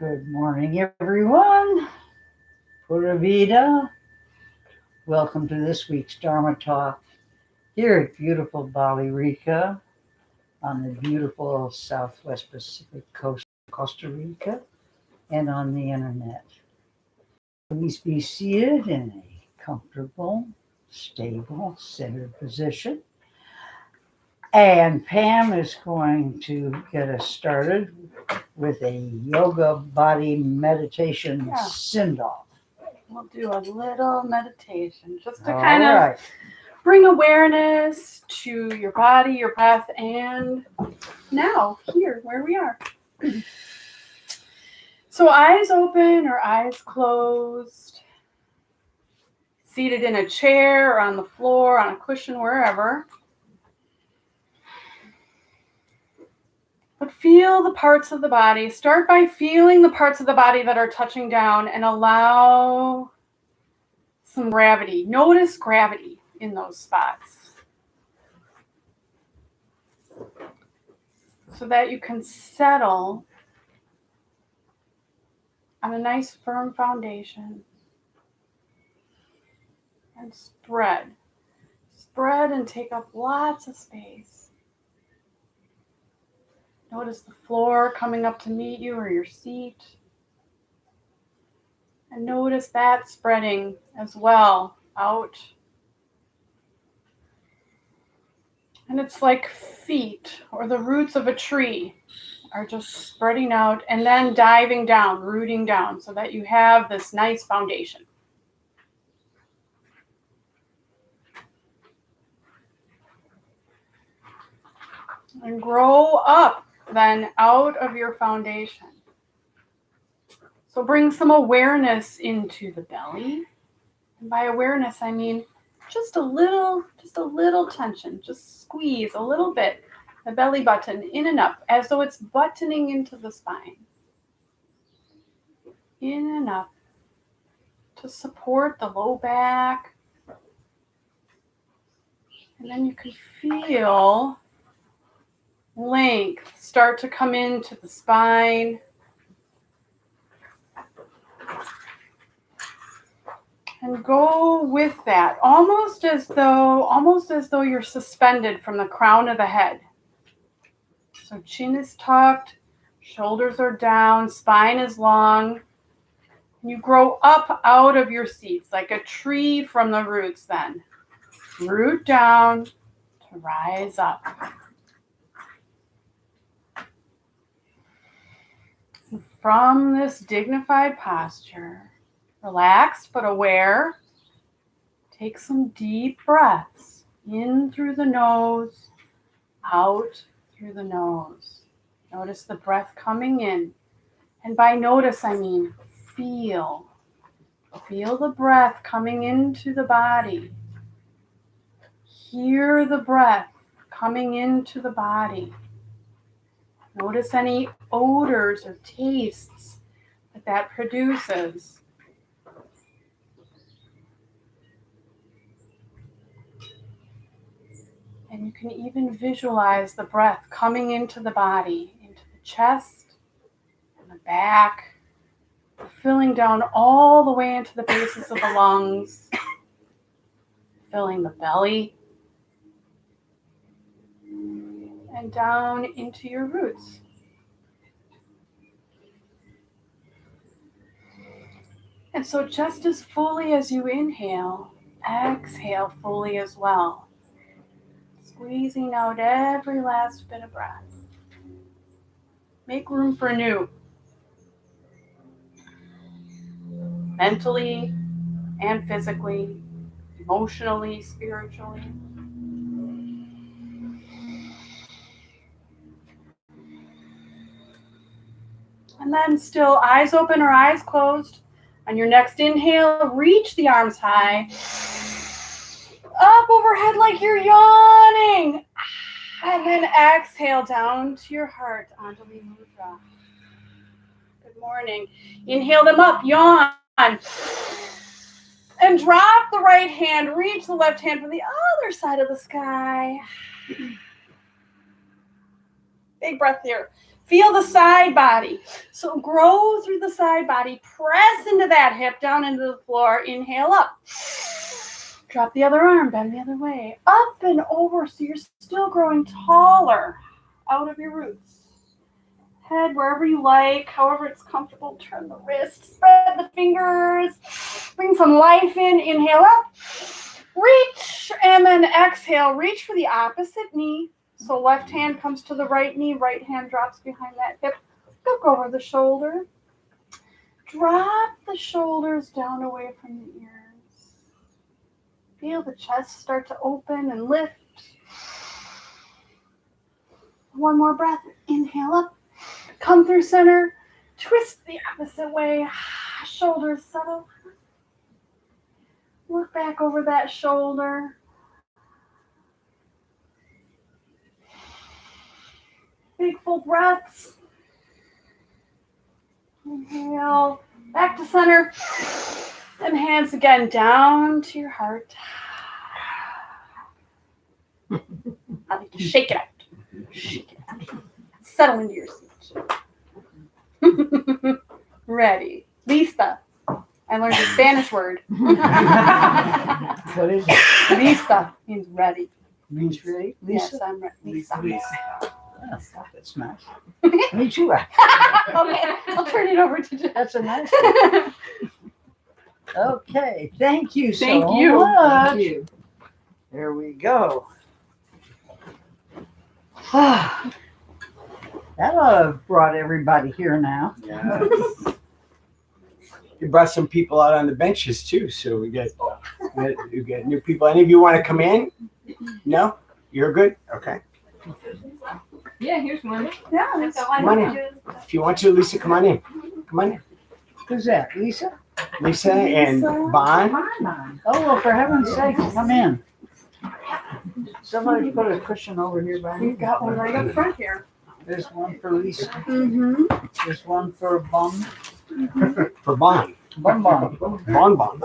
Good morning, everyone. Pura Vida. Welcome to this week's Dharma Talk here at beautiful Bali Rica on the beautiful Southwest Pacific coast of Costa Rica and on the internet. Please be seated in a comfortable, stable, centered position. And Pam is going to get us started with a yoga body meditation send-off. We'll do a little meditation just to kind of bring awareness to your body, your breath, and now here where we are. So eyes open or eyes closed, seated in a chair or on the floor, on a cushion, wherever. But feel the parts of the body. Start by feeling the parts of the body that are touching down and allow some gravity. Notice gravity in those spots so that you can settle on a nice firm foundation and spread. Spread and take up lots of space. Notice the floor coming up to meet you or your seat. And notice that spreading as well out. And it's like feet or the roots of a tree are just spreading out and then diving down, rooting down so that you have this nice foundation. And grow up then out of your foundation. So bring some awareness into the belly. And by awareness, I mean just a little tension. Just squeeze a little bit the belly button in and up as though it's buttoning into the spine. In and up to support the low back. And then you can feel length start to come into the spine. And go with that, almost as though you're suspended from the crown of the head. So chin is tucked, shoulders are down, spine is long. And you grow up out of your seats like a tree from the roots then. Root down to rise up. And from this dignified posture, relaxed but aware, take some deep breaths in through the nose, out through the nose. Notice the breath coming in. And by notice, I mean feel. Feel the breath coming into the body. Hear the breath coming into the body. Notice any odors or tastes that produces. And you can even visualize the breath coming into the body, into the chest and the back, filling down all the way into the bases of the lungs, filling the belly, and down into your roots. And so just as fully as you inhale, exhale fully as well. Squeezing out every last bit of breath. Make room for new. Mentally and physically, emotionally, spiritually. And then still eyes open or eyes closed. On your next inhale, reach the arms high. Up overhead like you're yawning. And then exhale down to your heart, Anjali Mudra. Good morning. Inhale them up, yawn. And drop the right hand, reach the left hand from the other side of the sky. Big breath here. Feel the side body. So grow through the side body. Press into that hip, down into the floor. Inhale up. Drop the other arm, bend the other way. Up and over so you're still growing taller out of your roots. Head wherever you like, however it's comfortable. Turn the wrist, spread the fingers. Bring some life in. Inhale up. Reach and then exhale. Reach for the opposite knee. So left hand comes to the right knee, right hand drops behind that hip. Look over the shoulder. Drop the shoulders down away from the ears. Feel the chest start to open and lift. One more breath. Inhale up. Come through center. Twist the opposite way. Shoulders settle. Look back over that shoulder. Big full breaths. Inhale, back to center. And hands again down to your heart. I like to shake it out. Shake it out. Settle into your seat. Ready. Lista. I learned a Spanish word. What is it? Lista means ready. Means ready? Yes, Lisa? I'm ready. Lista. Oh, that's nice. Me too. Okay, I'll turn it over to Jeff. That's a nice one. Okay, thank you so Thank you. much. Thank you. There we go. That ought to have brought everybody here now. Yeah. You brought some people out on the benches too, so we get new people. Any of you want to come in? No? You're good? Okay. Yeah, here's one. Yeah, that's Come on in. If you want to, Lisa, come on in. Come on in. Who's that, Lisa? Lisa and Bon. Oh, well, for heaven's sake, come in. Somebody put a cushion over here by me. We've got one right up front here. There's one for Lisa. Mm-hmm. There's one for Bum. For Bon. Bum Bum. Bon Bon.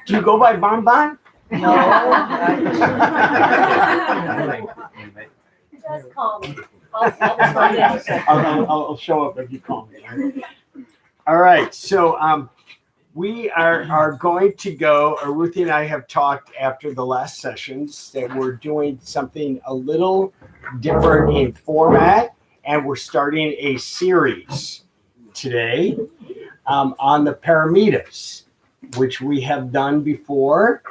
Do you go by Bon Bon? No. Just call me. I'll show up if you call me. All right. So we are going to go, Ruthie and I have talked after the last sessions that we're doing something a little different in format, and we're starting a series today on the paramitas, which we have done before.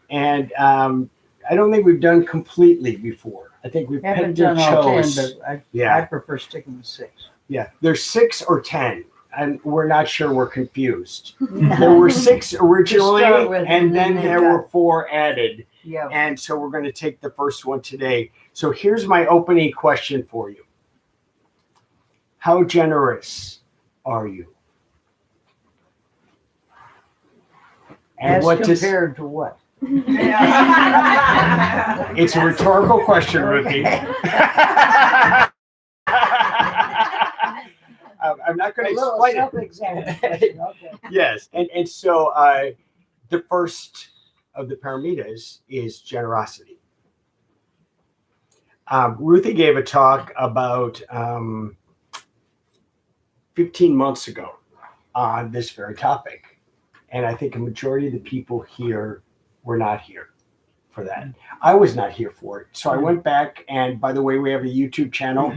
And I don't think we've done completely before. I think we've Haven't picked and done all 10, chose. but I Yeah. prefer sticking with 6. Yeah, there's 6 or 10, and we're not sure. We're confused. There were 6 originally, start with, and then they there got- were 4 added. Yeah. And so we're going to take the first one today. So here's my opening question for you. How generous are you? And As what does, compared to what? it's a rhetorical question, Ruthie. I'm not going A to little explain it. self-examination. Okay. Yes, and so the first of the paramitas is generosity. Ruthie gave a talk about 15 months ago on this very topic, and I think a majority of the people here were not here for that. I was not here for it, so I went back, and by the way, we have a YouTube channel,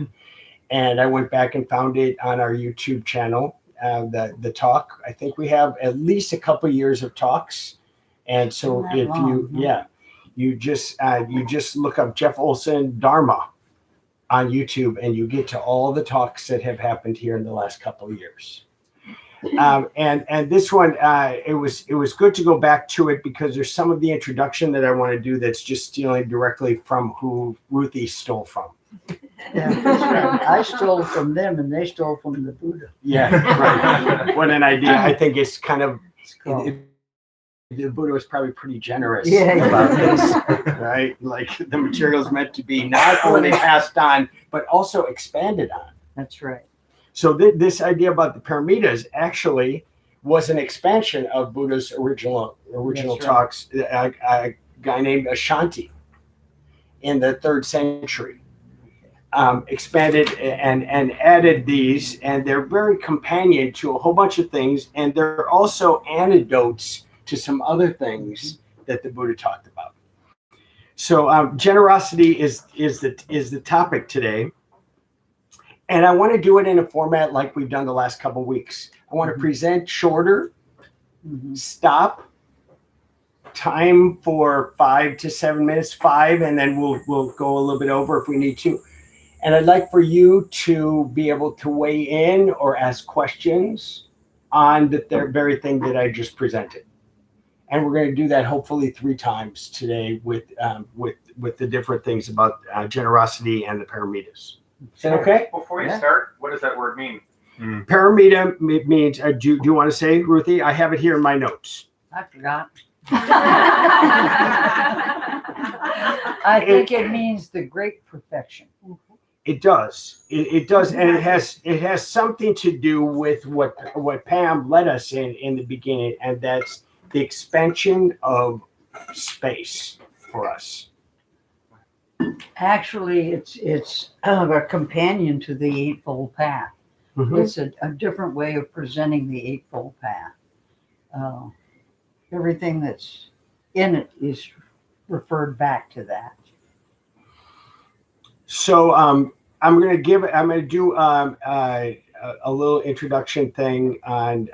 and I went back and found it on our YouTube channel. The talk, I think we have at least a couple years of talks. And so Not if long, you just look up Jeff Olson Dharma on YouTube, and you get to all the talks that have happened here in the last couple of years. And this one, it was good to go back to it because there's some of the introduction that I want to do that's just stealing directly from who Ruthie stole from. Yeah, that's right. I stole from them and they stole from the Buddha. Yeah, right. What an idea. I think it's kind of, It's called- the Buddha was probably pretty generous Yeah. about this, right? Like the material is meant to be not only passed on, but also expanded on. That's right. So this idea about the paramitas actually was an expansion of Buddha's original That's right. talks. A guy named Ashanti in the 3rd century expanded and added these, and they're very companion to a whole bunch of things, and they're also antidotes to some other things that the Buddha talked about. So generosity is the topic today, and I want to do it in a format like we've done the last couple of weeks. I want to present shorter, stop, time for 5 to 7 minutes, and then we'll go a little bit over if we need to. And I'd like for you to be able to weigh in or ask questions on the very thing that I just presented. And we're going to do that hopefully 3 times today with the different things about generosity and the paramitas. Is that okay? Before you start, what does that word mean? Paramita means, do you want to say, Ruthie? I have it here in my notes. I forgot. I think it means the great perfection. It does. It does, and it has something to do with what Pam led us in the beginning, and that's the expansion of space for us. Actually, it's a companion to the Eightfold Path. Mm-hmm. It's a different way of presenting the Eightfold Path. Everything that's in it is referred back to that. So I'm going to do a little introduction thing on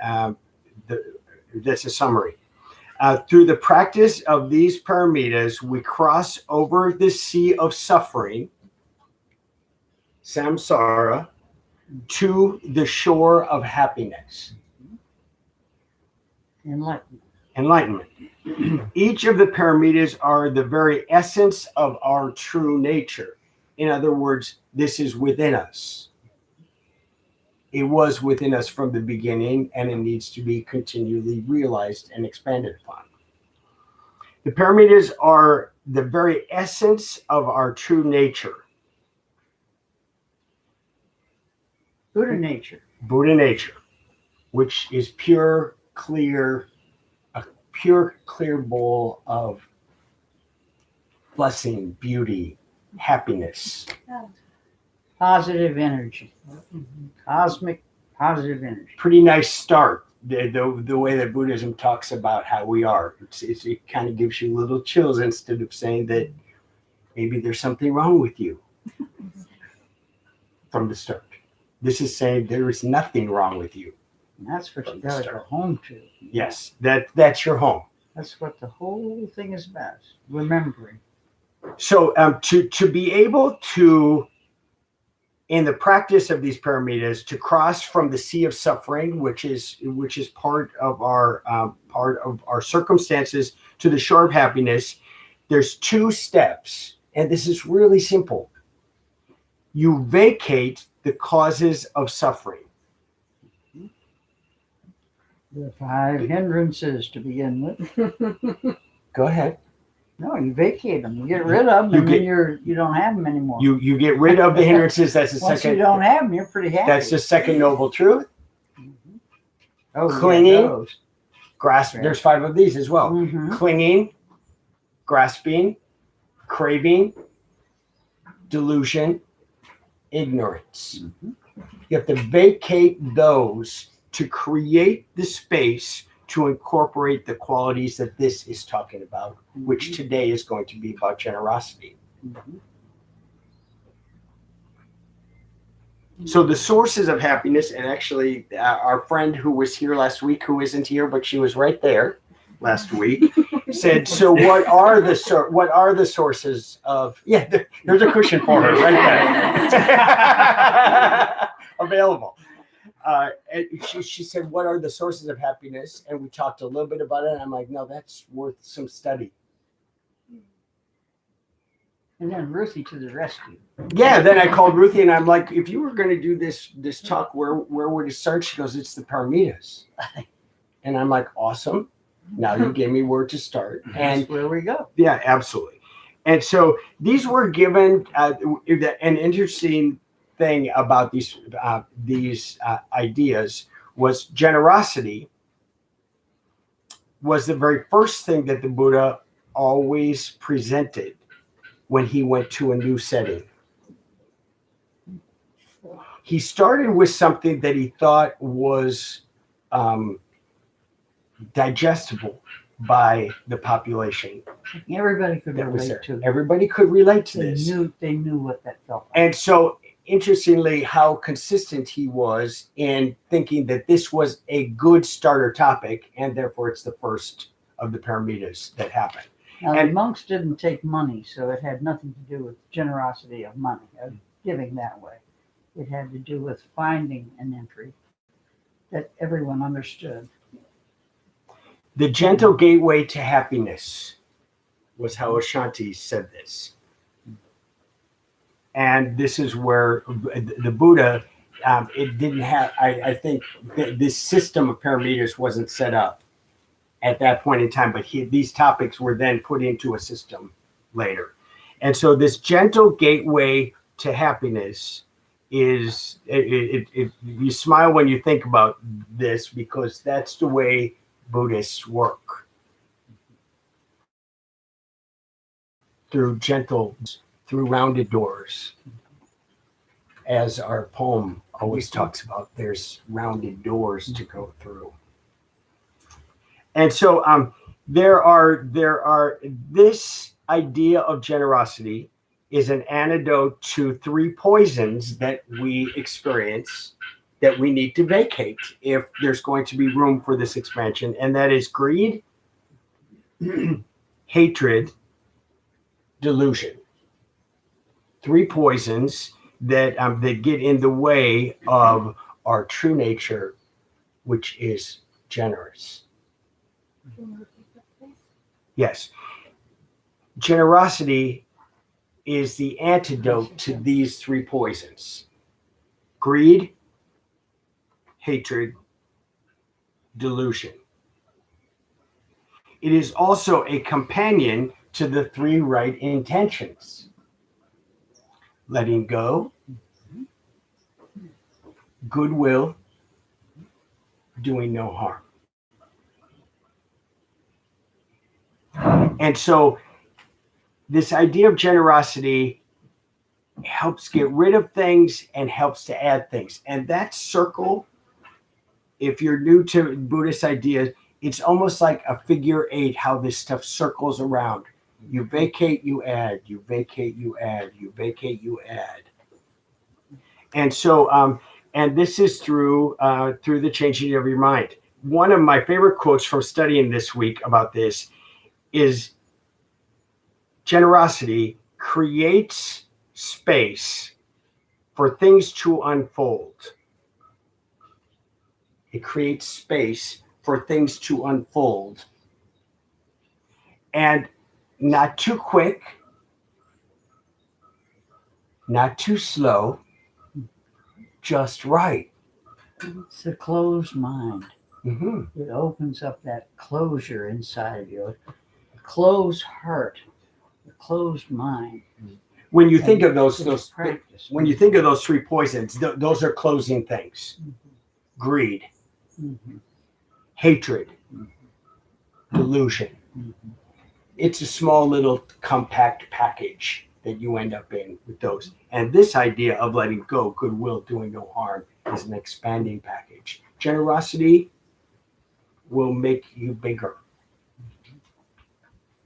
that's a summary. Through the practice of these paramitas, we cross over the sea of suffering, samsara, to the shore of happiness, enlightenment. Each of the paramitas are the very essence of our true nature. In other words, this is within us. It was within us from the beginning, and it needs to be continually realized and expanded upon. The paramitas are the very essence of our true nature. Buddha nature. Buddha nature, which is pure, clear bowl of blessing, beauty, happiness. Positive energy. Cosmic positive energy. Pretty nice start. The way that Buddhism talks about how we are. It kind of gives you little chills instead of saying that maybe there's something wrong with you from the start. This is saying there is nothing wrong with you. And that's what you got to go home to. Yes, that's your home. That's what the whole thing is about. Remembering. So to be able to, in the practice of these paramitas, to cross from the sea of suffering, which is part of our circumstances, to the shore of happiness, there's 2 steps, and this is really simple. You vacate the causes of suffering. The 5 hindrances to begin with. Go ahead. No, you vacate them. You get rid of them, then you don't have them anymore. You get rid of the hindrances. That's the Once second. you don't have them, you're pretty happy. That's the second noble truth. Oh, clinging, grasping. There's 5 of these as well. Mm-hmm. Clinging, grasping, craving, delusion, ignorance. Mm-hmm. You have to vacate those to create the space to incorporate the qualities that this is talking about, which today is going to be about generosity. Mm-hmm. So the sources of happiness, and actually our friend who was here last week, who isn't here, but she was right there last week, said, so what are the sources of, there's a cushion for her right there. Available. And she said, what are the sources of happiness? And we talked a little bit about it. And I'm like, no, that's worth some study. And then Ruthie to the rescue. Yeah, then I called Ruthie and I'm like, if you were going to do this talk, where would it start? She goes, it's the paramitas. And I'm like, awesome. Now you gave me where to start. And that's where we go. Yeah, absolutely. And so these were given an interesting thing about these ideas was generosity was the very first thing that the Buddha always presented when he went to a new setting. he started with something that he thought was digestible by the population. Everybody could That was relate there. to it. Everybody could relate to They this. knew what that felt like. And so, interestingly, how consistent he was in thinking that this was a good starter topic, and therefore it's the first of the paramitas that happened. Now, and- the monks didn't take money, so it had nothing to do with generosity of money, of giving that way. It had to do with finding an entry that everyone understood. The gentle gateway to happiness was how Ashanti said this. And this is where the Buddha, it didn't have, I think this system of paramitas wasn't set up at that point in time, but these topics were then put into a system later. And so this gentle gateway to happiness is, you smile when you think about this, because that's the way Buddhists work. Through rounded doors. As our poem always talks about, there's rounded doors to go through. And so there are this idea of generosity is an antidote to 3 poisons that we experience that we need to vacate if there's going to be room for this expansion, and that is greed, hatred, delusion. 3 poisons that get in the way of our true nature, which is generous. Yes. Generosity is the antidote to these 3 poisons: greed, hatred, delusion. It is also a companion to the 3 right intentions: letting go, goodwill, doing no harm. And so this idea of generosity helps get rid of things and helps to add things. And that circle, if you're new to Buddhist ideas, it's almost like a figure 8, how this stuff circles around. You vacate, you add, you vacate, you add, you vacate, you add. And so, and this is through the changing of your mind. One of my favorite quotes from studying this week about this is, generosity creates space for things to unfold. It creates space for things to unfold. And not too quick, not too slow, just right. It's a closed mind. Mm-hmm. It opens up that closure inside of you, a closed heart, a closed mind. When you think of those practice. when you think of those 3 poisons, those are closing things: greed, hatred, delusion. It's a small little compact package that you end up in with those. And this idea of letting go, goodwill, doing no harm, is an expanding package. Generosity will make you bigger.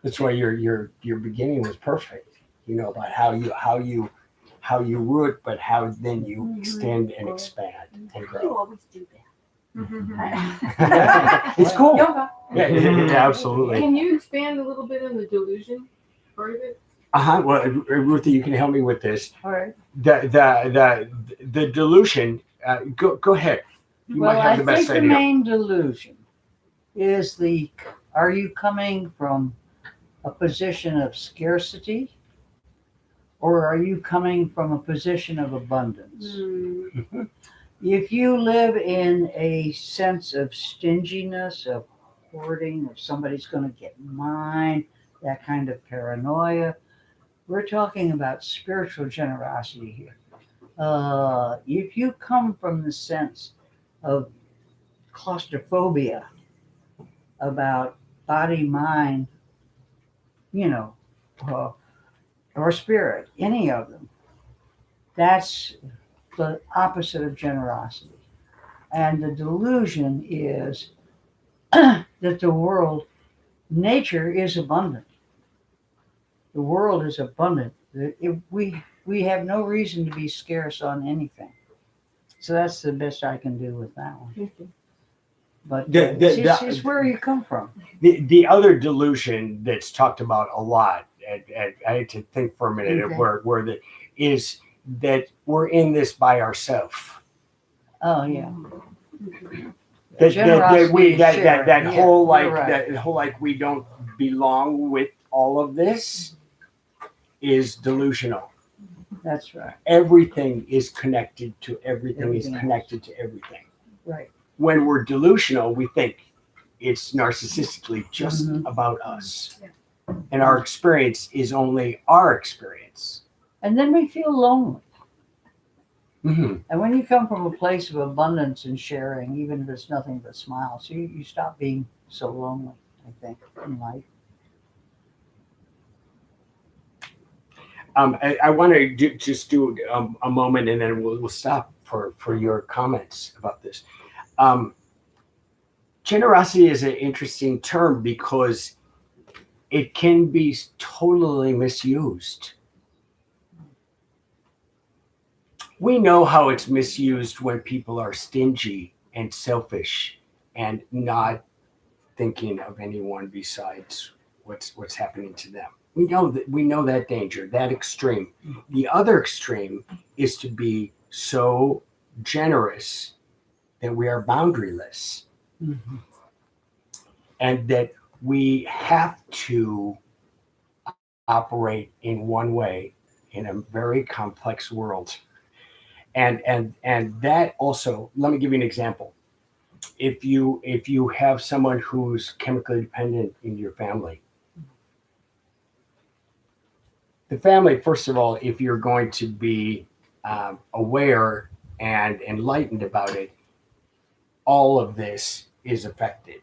That's why your beginning was perfect. You know, about how you root, but how then you extend and expand and You grow. always do that. It's cool. Yoga. Yeah, absolutely. Can you expand a little bit on the delusion part of it? Well, Ruthie, you can help me with this. All right. The delusion. Go ahead. You Well, might have I the best think idea. the main delusion is are you coming from a position of scarcity, or are you coming from a position of abundance? If you live in a sense of stinginess, of hoarding, of somebody's going to get mine, that kind of paranoia, we're talking about spiritual generosity here. If you come from the sense of claustrophobia, about body, mind, or spirit, any of them, that's the opposite of generosity. And the delusion is that the world, nature is abundant. The world is abundant. We have no reason to be scarce on anything. So that's the best I can do with that one. But it's where you come from. The other delusion that's talked about a lot, and I had to think for a minute Okay. where is that we're in this by ourselves. Oh yeah. That Generosity is sharing. that Yeah, whole like you're right. that whole like we don't belong with all of this is delusional. That's right. Everything is connected to everything Everything is connected to everything. Right. When we're delusional, we think it's narcissistically just Mhm. about us. And our experience is only our experience. And then we feel lonely. Mm-hmm. And when you come from a place of abundance and sharing, even if it's nothing but smiles, you stop being so lonely, I think, in life. I want to just do a moment and then we'll stop for your comments about this. Generosity is an interesting term because it can be totally misused. We know how it's misused when people are stingy and selfish and not thinking of anyone besides what's happening to them. We know that danger, that extreme. The other extreme is to be so generous that we are boundaryless Mm-hmm. and that we have to operate in one way in a very complex world. And that also, let me give you an example. If you have someone who's chemically dependent in your family, the family, first of all, if you're going to be aware and enlightened about it, all of this is affected.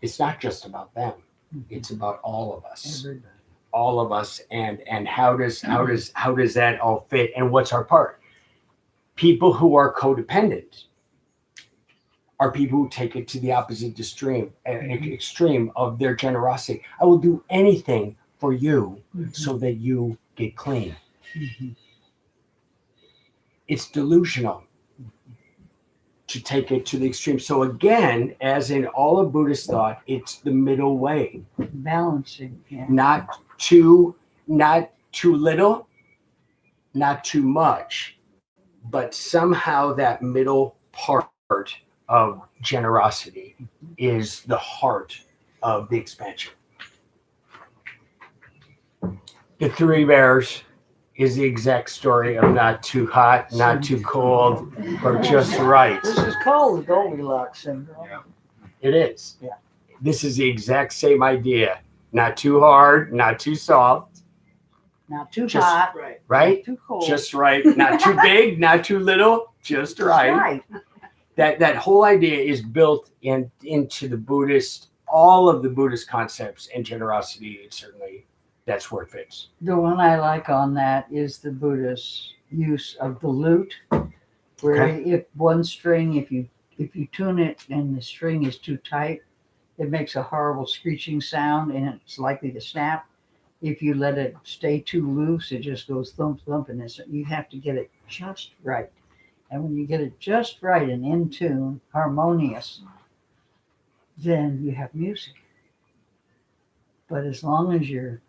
It's not just about them; it's about all of us. Everybody. All of us, and how does that all fit? And what's our part? People who are codependent are people who take it to the opposite extreme of their generosity. I will do anything for you so that you get clean. Mm-hmm. It's delusional to take it to the extreme. So again, as in all of Buddhist thought, it's the middle way. Balancing. Yeah. Not too little, not too much, but somehow that middle part of generosity is the heart of the expansion. The Three Bears is the exact story of not too hot, not too cold, but just right. This is called the Goldilocks Syndrome. Yeah. It is. Yeah. This is the exact same idea. Not too hard, not too soft, Not too Just hot, right? not too cold. Just right. Not too big, not too little, just right. That whole idea is built into the Buddhist, all of the Buddhist concepts and generosity. It's certainly that's where it fits. The one I like on that is the Buddhist use of the lute, where if one string, if you tune it and the string is too tight, it makes a horrible screeching sound and it's likely to snap. If you let it stay too loose, it just goes thump thump, and you have to get it just right. And when you get it just right and in tune, harmonious, then you have music. But as long as you're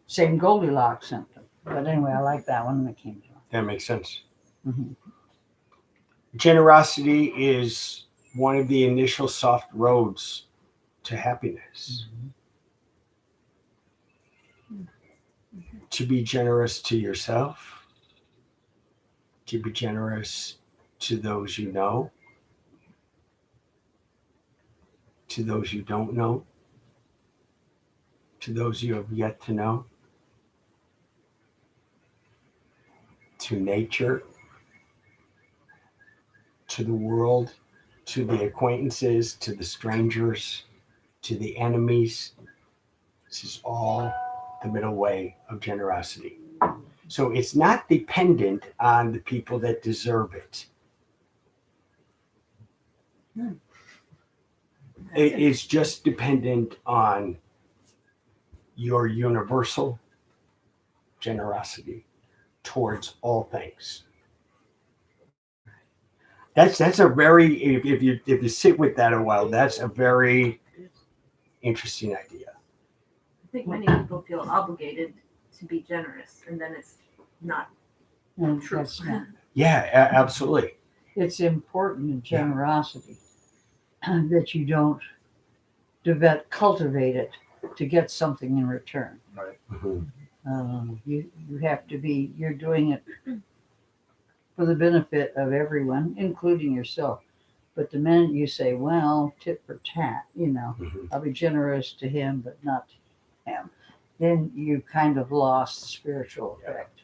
same Goldilocks symptom. But anyway, I like that one that came to mind. That makes sense. Mm-hmm. Generosity is one of the initial soft roads to happiness. Mm-hmm. To be generous to yourself, to be generous to those you know, to those you don't know, to those you have yet to know, to nature, to the world, to the acquaintances, to the strangers, to the enemies. This is all the middle way of generosity. So it's not dependent on the people that deserve it. It's just dependent on your universal generosity towards all things. That's a very, if you sit with that a while, that's a very interesting idea. I think many people feel obligated to be generous, and then it's not And true. that's not. Yeah, absolutely. It's important in generosity that you don't cultivate it to get something in return. Mhm. You have to be, you're doing it for the benefit of everyone, including yourself. But the minute you say, well, tit for tat, Mhm. I'll be generous to him, but not to him, then you kind of lost the spiritual effect.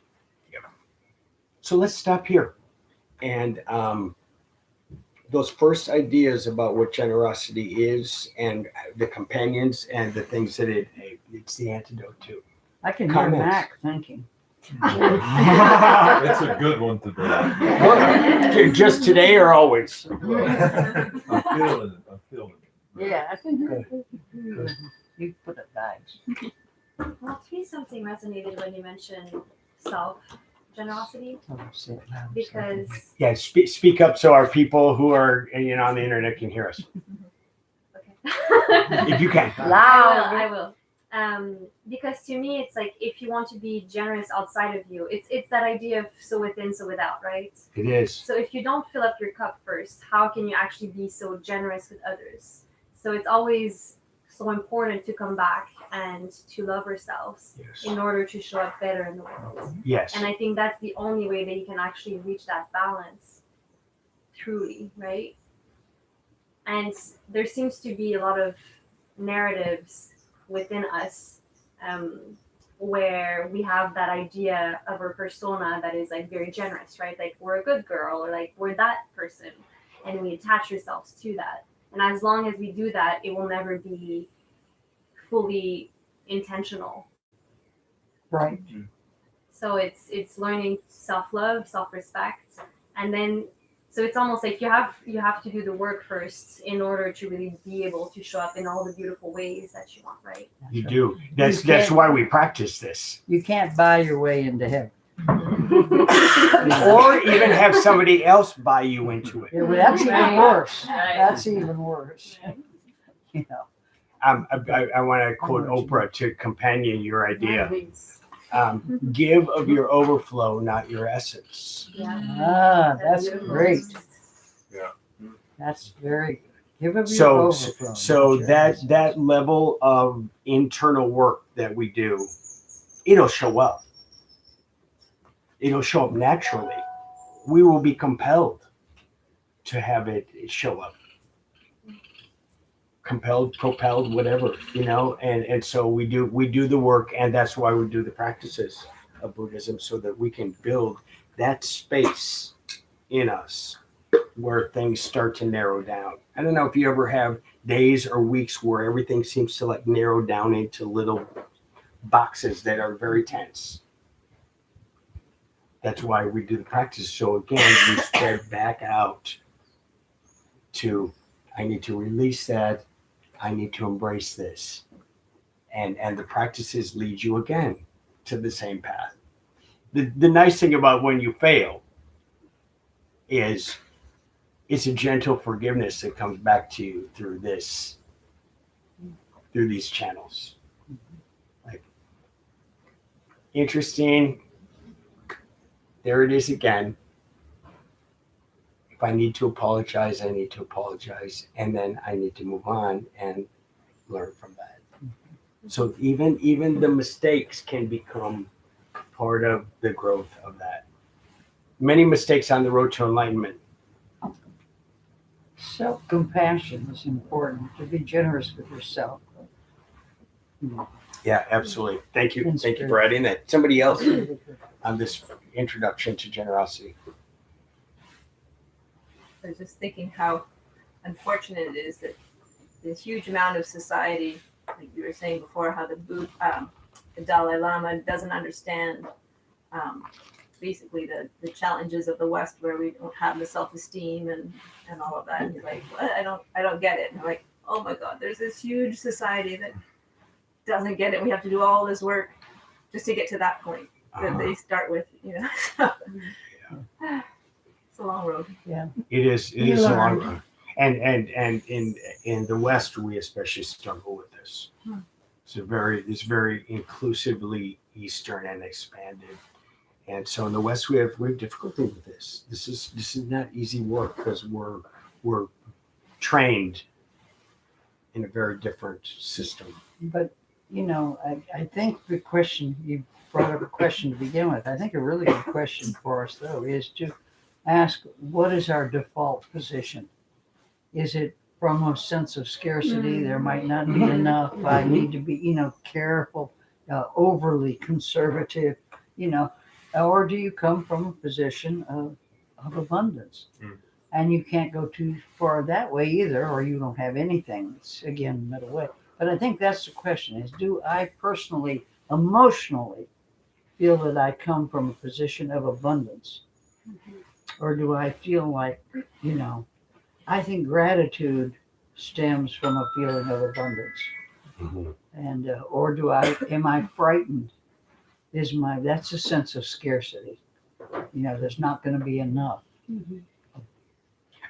So let's stop here. And those first ideas about what generosity is and the companions and the things that it's the antidote to. I can hear Comments? Mac thinking. It's a good one today. Just today or always? I'm feeling it. I'm feeling it. Yeah, I can hear it. You put it back. Well, to me, something resonated when you mentioned self-generosity, Oh, say it loud. because Yeah, speak up so our people who are on the internet can hear us. okay. If you can. I will. Because to me, it's like if you want to be generous outside of you, it's that idea of so within, so without, right? It is. So if you don't fill up your cup first, how can you actually be so generous with others? So it's always so important to come back and to love ourselves Yes. in order to show up better in the world. Yes. And I think that's the only way that you can actually reach that balance truly, right? And there seems to be a lot of narratives within us where we have that idea of our persona that is like very generous, right? Like we're a good girl, or like we're that person, and we attach ourselves to that. And as long as we do that, it will never be fully intentional. Right. So it's learning self-love, self-respect, and then so it's almost like you have to do the work first in order to really be able to show up in all the beautiful ways that you want, right? You do. That's can't- why we practice this. You can't buy your way into heaven. Or even have somebody else buy you into it. Yeah, well, that's even worse. That's even worse. I want to quote Oprah to companion your idea. Give of your overflow, not your essence. Ah, that's great. Yeah. That's very good. Give up your So overflow. so That's that your that level of internal work that we do, it'll show up. It'll show up naturally. We will be compelled to have it show up. Compelled, propelled, whatever, and so we do the work, and that's why we do the practices of Buddhism, so that we can build that space in us where things start to narrow down. I don't know if you ever have days or weeks where everything seems to like narrow down into little boxes that are very tense. That's why we do the practice. So again, we spread back out to, I need to release that. I need to embrace this. And the practices lead you again to the same path. The nice thing about when you fail is it's a gentle forgiveness that comes back to you through these channels. Like, interesting. There it is again. If I need to apologize, I need to apologize. And then I need to move on and learn from that. So even the mistakes can become part of the growth of that. Many mistakes on the road to enlightenment. Self-compassion is important, to be generous with yourself. Yeah, absolutely. Thank you. Thank you for adding that. Somebody else on this introduction to generosity. I was just thinking how unfortunate it is that this huge amount of society, like you were saying before, how the Dalai Lama doesn't understand basically the challenges of the West where we don't have the self-esteem and all of that. And he's like, what? I don't get it. And I'm like, oh my God, there's this huge society that doesn't get it. We have to do all this work just to get to that point that they start with, It's a long road. Yeah. It is a long road. And in the West, we especially struggle with this. It's very inclusively Eastern and expanded. And so in the West, we have difficulty with this. This is not easy work because we're trained in a very different system. But, I think the question, you brought up a question to begin with. I think a really good question for us, though, is to ask, what is our default position? Is it from a sense of scarcity? There might not be enough. I need to be, careful, overly conservative, or do you come from a position of abundance? And you can't go too far that way either, or you don't have anything. It's, again, middle way. But I think that's the question is, do I personally, emotionally, feel that I come from a position of abundance? Or do I feel like, I think gratitude stems from a feeling of abundance. And, or am I frightened? That's a sense of scarcity. There's not going to be enough.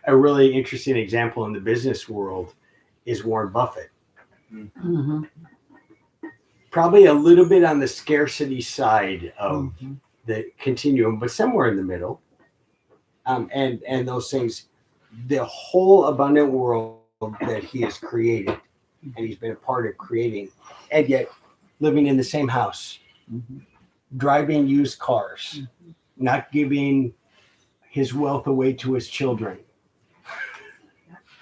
A really interesting example in the business world is Warren Buffett. Probably a little bit on the scarcity side of the continuum, but somewhere in the middle. And those things, the whole abundant world that he has created, and he's been a part of creating, and yet living in the same house, driving used cars, not giving his wealth away to his children.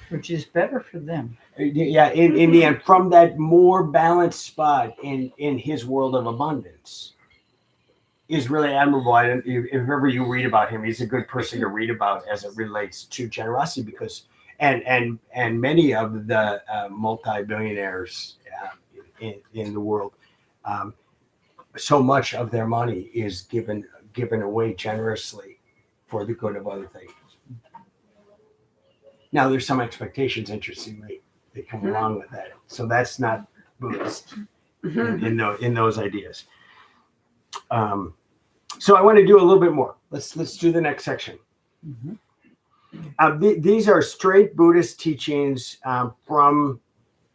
Which is better for them. Yeah, in the end, from that more balanced spot in his world of abundance is really admirable. If ever you read about him, he's a good person to read about as it relates to generosity, because and many of the multi-billionaires in the world, so much of their money is given away generously for the good of other things. Now, there's some expectations, interestingly, that come along with that. So that's not Buddhist in those ideas. So I want to do a little bit more. Let's do the next section. These are straight Buddhist teachings from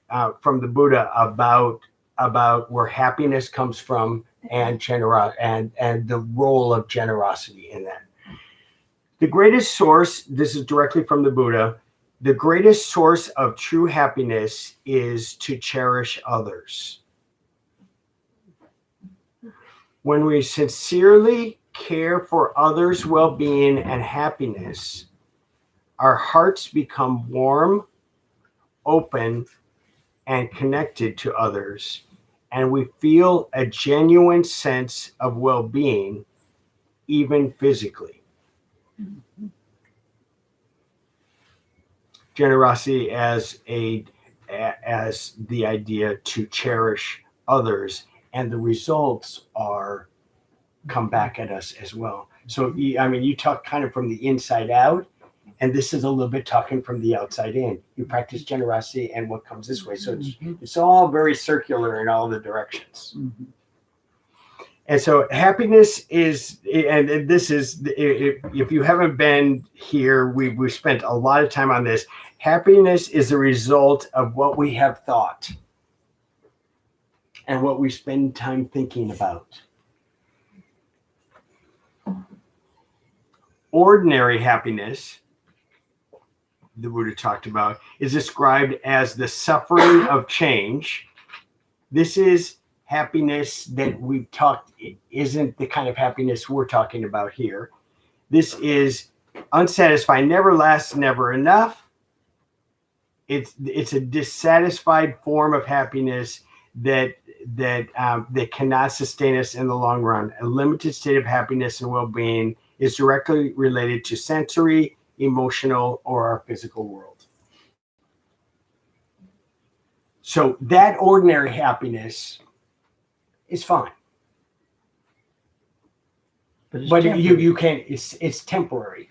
the Buddha about where happiness comes from and the role of generosity in that. The greatest source, this is directly from the Buddha, the greatest source of true happiness is to cherish others. When we sincerely care for others' well-being and happiness, our hearts become warm, open, and connected to others, and we feel a genuine sense of well-being, even physically. Generosity as the idea to cherish others, and the results come back at us as well. So you talk kind of from the inside out, and this is a little bit talking from the outside in. You practice generosity, and what comes this way. So it's all very circular in all the directions. And so happiness is, and this is, if you haven't been here, we spent a lot of time on this. Happiness is a result of what we have thought and what we spend time thinking about. Ordinary happiness, the Buddha talked about, is described as the suffering of change. This is happiness that we've talked isn't the kind of happiness we're talking about here. This is unsatisfied, never lasts, never enough. It's a dissatisfied form of happiness that cannot sustain us in the long run. A limited state of happiness and well-being is directly related to sensory, emotional, or our physical world. So that ordinary happiness is fine. it's But temporary. you can't. It's temporary.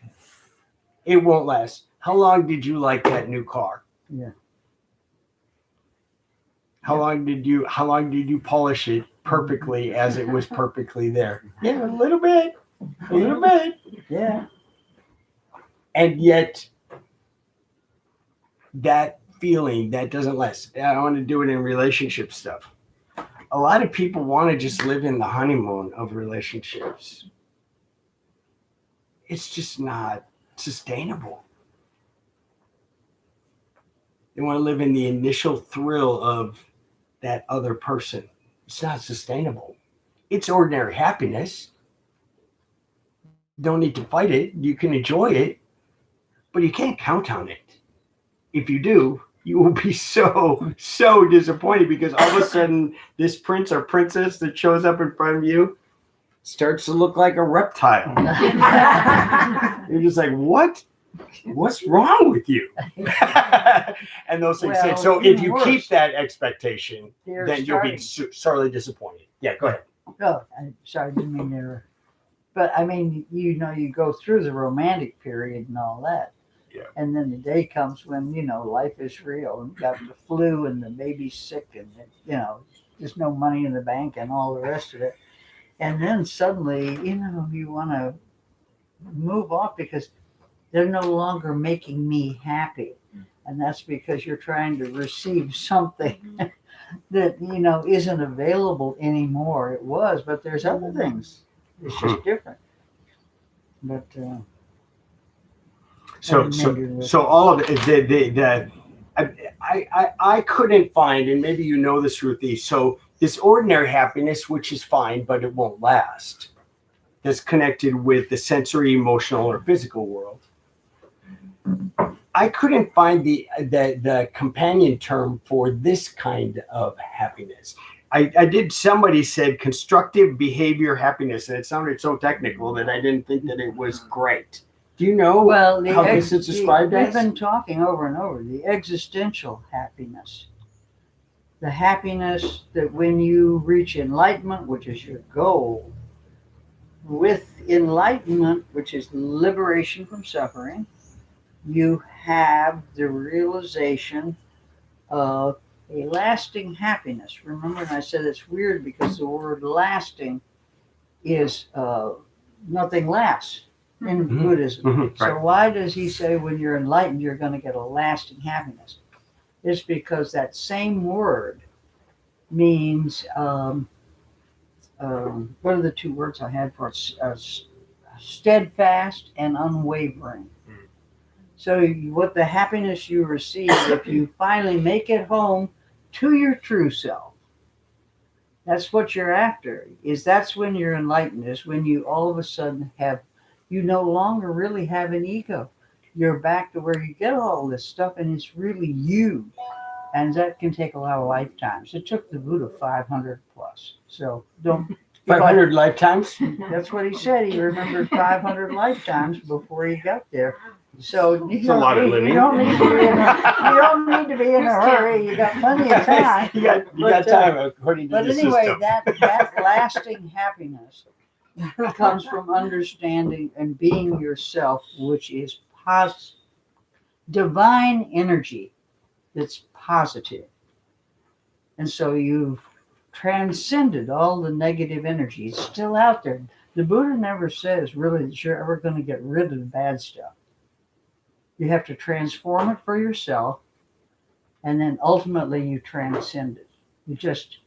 It won't last. How long did you like that new car? Yeah. How long did you polish it perfectly as it was perfectly there? Yeah, a little bit. Yeah. And yet that feeling that doesn't last. I want to do it in relationship stuff. A lot of people want to just live in the honeymoon of relationships. It's just not sustainable. They want to live in the initial thrill of that other person. It's not sustainable. It's ordinary happiness. Don't need to fight it. You can enjoy it, but you can't count on it. If you do, you will be so disappointed because all of a sudden this prince or princess that shows up in front of you starts to look like a reptile. You're just like, what? What's wrong with you? And those things. Well, So if even you worse. keep that expectation, They're then you'll be starting. sorely disappointed. Yeah, go ahead. Oh, I'm sorry, didn't mean to interrupt. But I mean, you go through the romantic period and all that. Yeah. And then the day comes when, life is real and you got the flu and the baby's sick and, there's no money in the bank and all the rest of it. And then suddenly, you want to move off because they're no longer making me happy. And that's because you're trying to receive something that, isn't available anymore. It was, but there's other things. It's just different. But, So all of it, I couldn't find, and maybe you know this, Ruthie. So this ordinary happiness, which is fine, but it won't last. That's connected with the sensory, emotional, or physical world. I couldn't find the companion term for this kind of happiness. I did. Somebody said constructive behavior happiness, and it sounded so technical that I didn't think that it was great. Do you know how this is described we've as? been talking over and over, the existential happiness. The happiness that when you reach enlightenment, which is your goal, with enlightenment, which is liberation from suffering, you have the realization of a lasting happiness. Remember, and I said it's weird because the word lasting is nothing lasts in Buddhism. Mhm, So right. why does he say when you're enlightened, you're going to get a lasting happiness? It's because that same word means, what are the two words I had for it? Steadfast and unwavering. So what the happiness you receive if you finally make it home to your true self, that's what you're after. That's when you're enlightened, is when you all of a sudden you no longer really have an ego. You're back to where you get all this stuff and it's really you. And that can take a lot of lifetimes. It took the Buddha 500 plus. So don't. 500 lifetimes? That's what he said. He remembered 500 lifetimes before he got there. So It's a lot of living. You don't need to be in a hurry. You got plenty of time. you got time according to But the anyway, system. that lasting happiness comes from understanding and being yourself, which is divine energy that's positive. And so you've transcended all the negative energy. It's still out there. The Buddha never says really that you're ever going to get rid of the bad stuff. You have to transform it for yourself, and then ultimately you transcend it. It just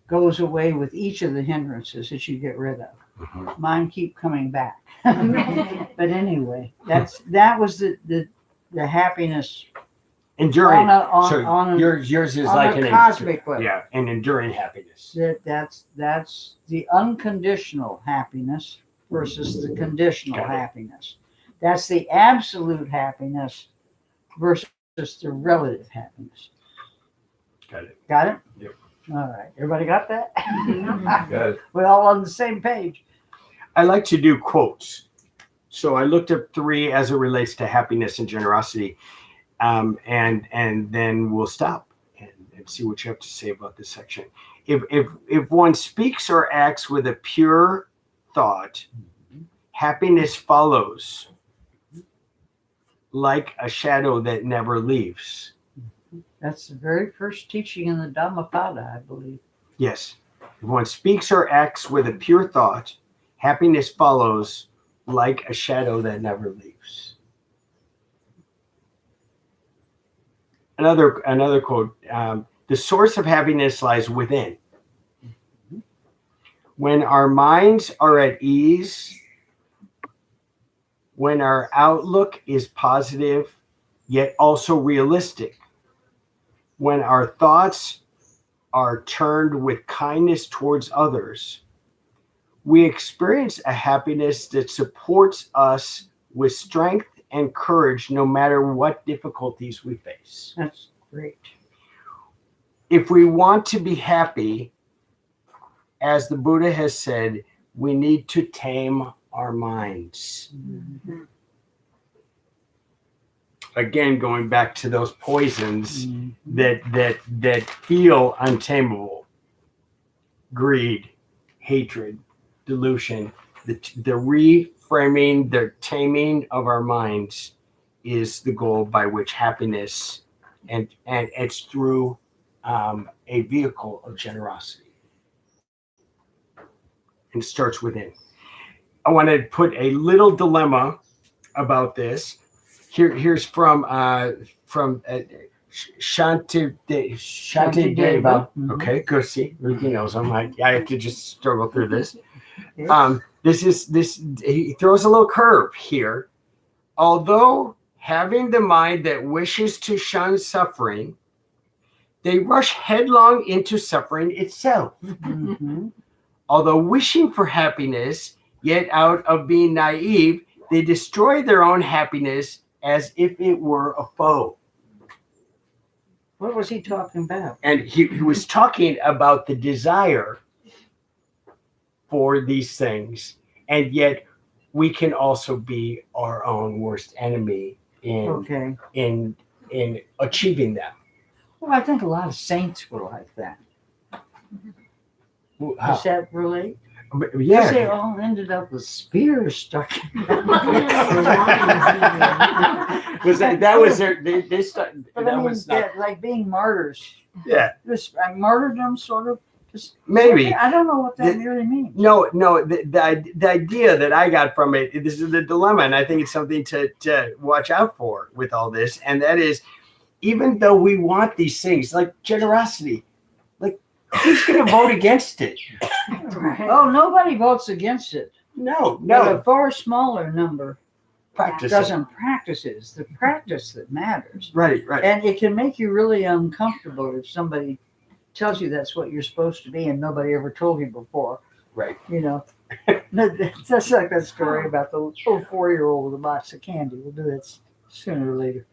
goes away with each of the hindrances that you get rid of. Mine keep coming back. But anyway, that was the happiness Enduring. on yours is on like a an cosmic level. Yeah, an enduring happiness. That's the unconditional happiness versus the conditional Got it. happiness. That's the absolute happiness versus the relative happiness. Got it. Got it? Yep. All right. Everybody got that? Got it. We're all on the same page. I like to do quotes. So I looked up 3 as it relates to happiness and generosity. And then we'll stop and see what you have to say about this section. If one speaks or acts with a pure, thought, happiness follows like a shadow that never leaves. That's the very first teaching in the Dhammapada, I believe. Yes. If one speaks or acts with a pure thought, happiness follows like a shadow that never leaves. Another quote, the source of happiness lies within. When our minds are at ease, when our outlook is positive, yet also realistic, when our thoughts are turned with kindness towards others, we experience a happiness that supports us with strength and courage no matter what difficulties we face. That's great. If we want to be happy, as the Buddha has said, we need to tame our minds. Mhm. Again, going back to those poisons Mhm. that feel untamable. Greed, hatred, delusion, the reframing, the taming of our minds is the goal by which happiness, and it's through a vehicle of generosity. And it starts within. I want to put a little dilemma about this. Here's from Shantideva. Mhm. Okay, good. See, Ruthie knows him. I have to just struggle through this. Yes. This he throws a little curve here. Although having the mind that wishes to shun suffering, they rush headlong into suffering itself. Mhm. Although wishing for happiness, yet out of being naive, they destroy their own happiness as if it were a foe. What was he talking about? And he was talking about the desire for these things, and yet we can also be our own worst enemy Okay. in achieving them. Well, I think a lot of saints were like that. Does that relate? Because they Yeah. all ended up with spears stuck in them. Was that was their they started, But that I mean, was not, like being martyrs. yeah, This martyrdom, sort of. Just, maybe. I don't know what that really means. No, the idea that I got from it, this is the dilemma, and I think it's something to watch out for with all this, and that is, even though we want these things, like generosity, like who's going to vote against it? Oh, nobody votes against it. No, But a far smaller number practice it. doesn't practice it. It's the practice that matters. Right. And it can make you really uncomfortable if somebody tells you that's what you're supposed to be and nobody ever told you before. Right. You know, that's like that story about the little 4-year-old with a box of candy. We'll do that sooner or later.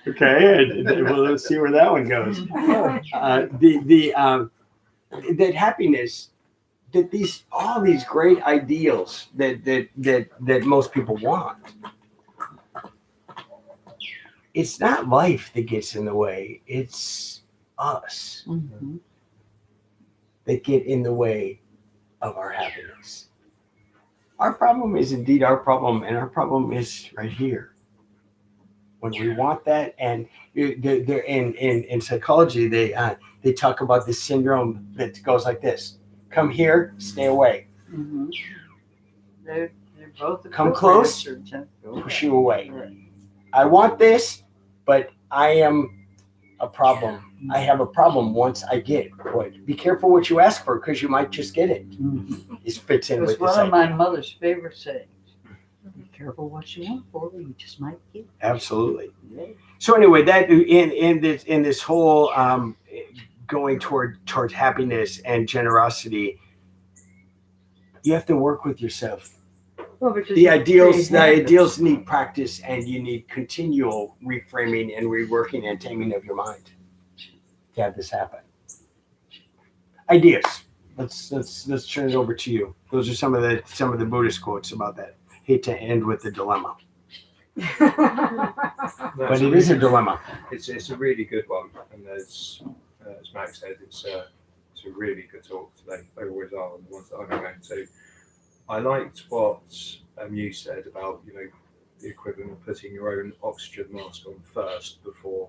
Okay, well, let's see where that one goes. That happiness, that all these great ideals that most people want. It's not life that gets in the way. It's us Mhm. that get in the way of our happiness. Our problem is indeed our problem, and our problem is right here. When we want that, and they're in psychology, they talk about this syndrome that goes like this: come here, stay away. Mhm. They're both Come close, push you away. Right. I want this, but I am a problem. I have a problem once I get it. Be careful what you ask for, because you might just get it. Mhm. It fits in It was with this one of my idea. mother's favorite sayings. Be careful what you want for, you just might get it. Absolutely. So anyway, that in this whole going toward happiness and generosity, you have to work with yourself. Well, because The it ideals creates need practice, and you need continual reframing and reworking and taming of your mind to have this happen. Ideas. Let's turn it over to you. Those are some of the Buddhist quotes about that. Hate to end with the dilemma, but it is a dilemma. It's a really good one, and as Max said, it's talks are really good talks. They always are, and the ones that I'm going to. I liked what you said about, the equivalent of putting your own oxygen mask on first before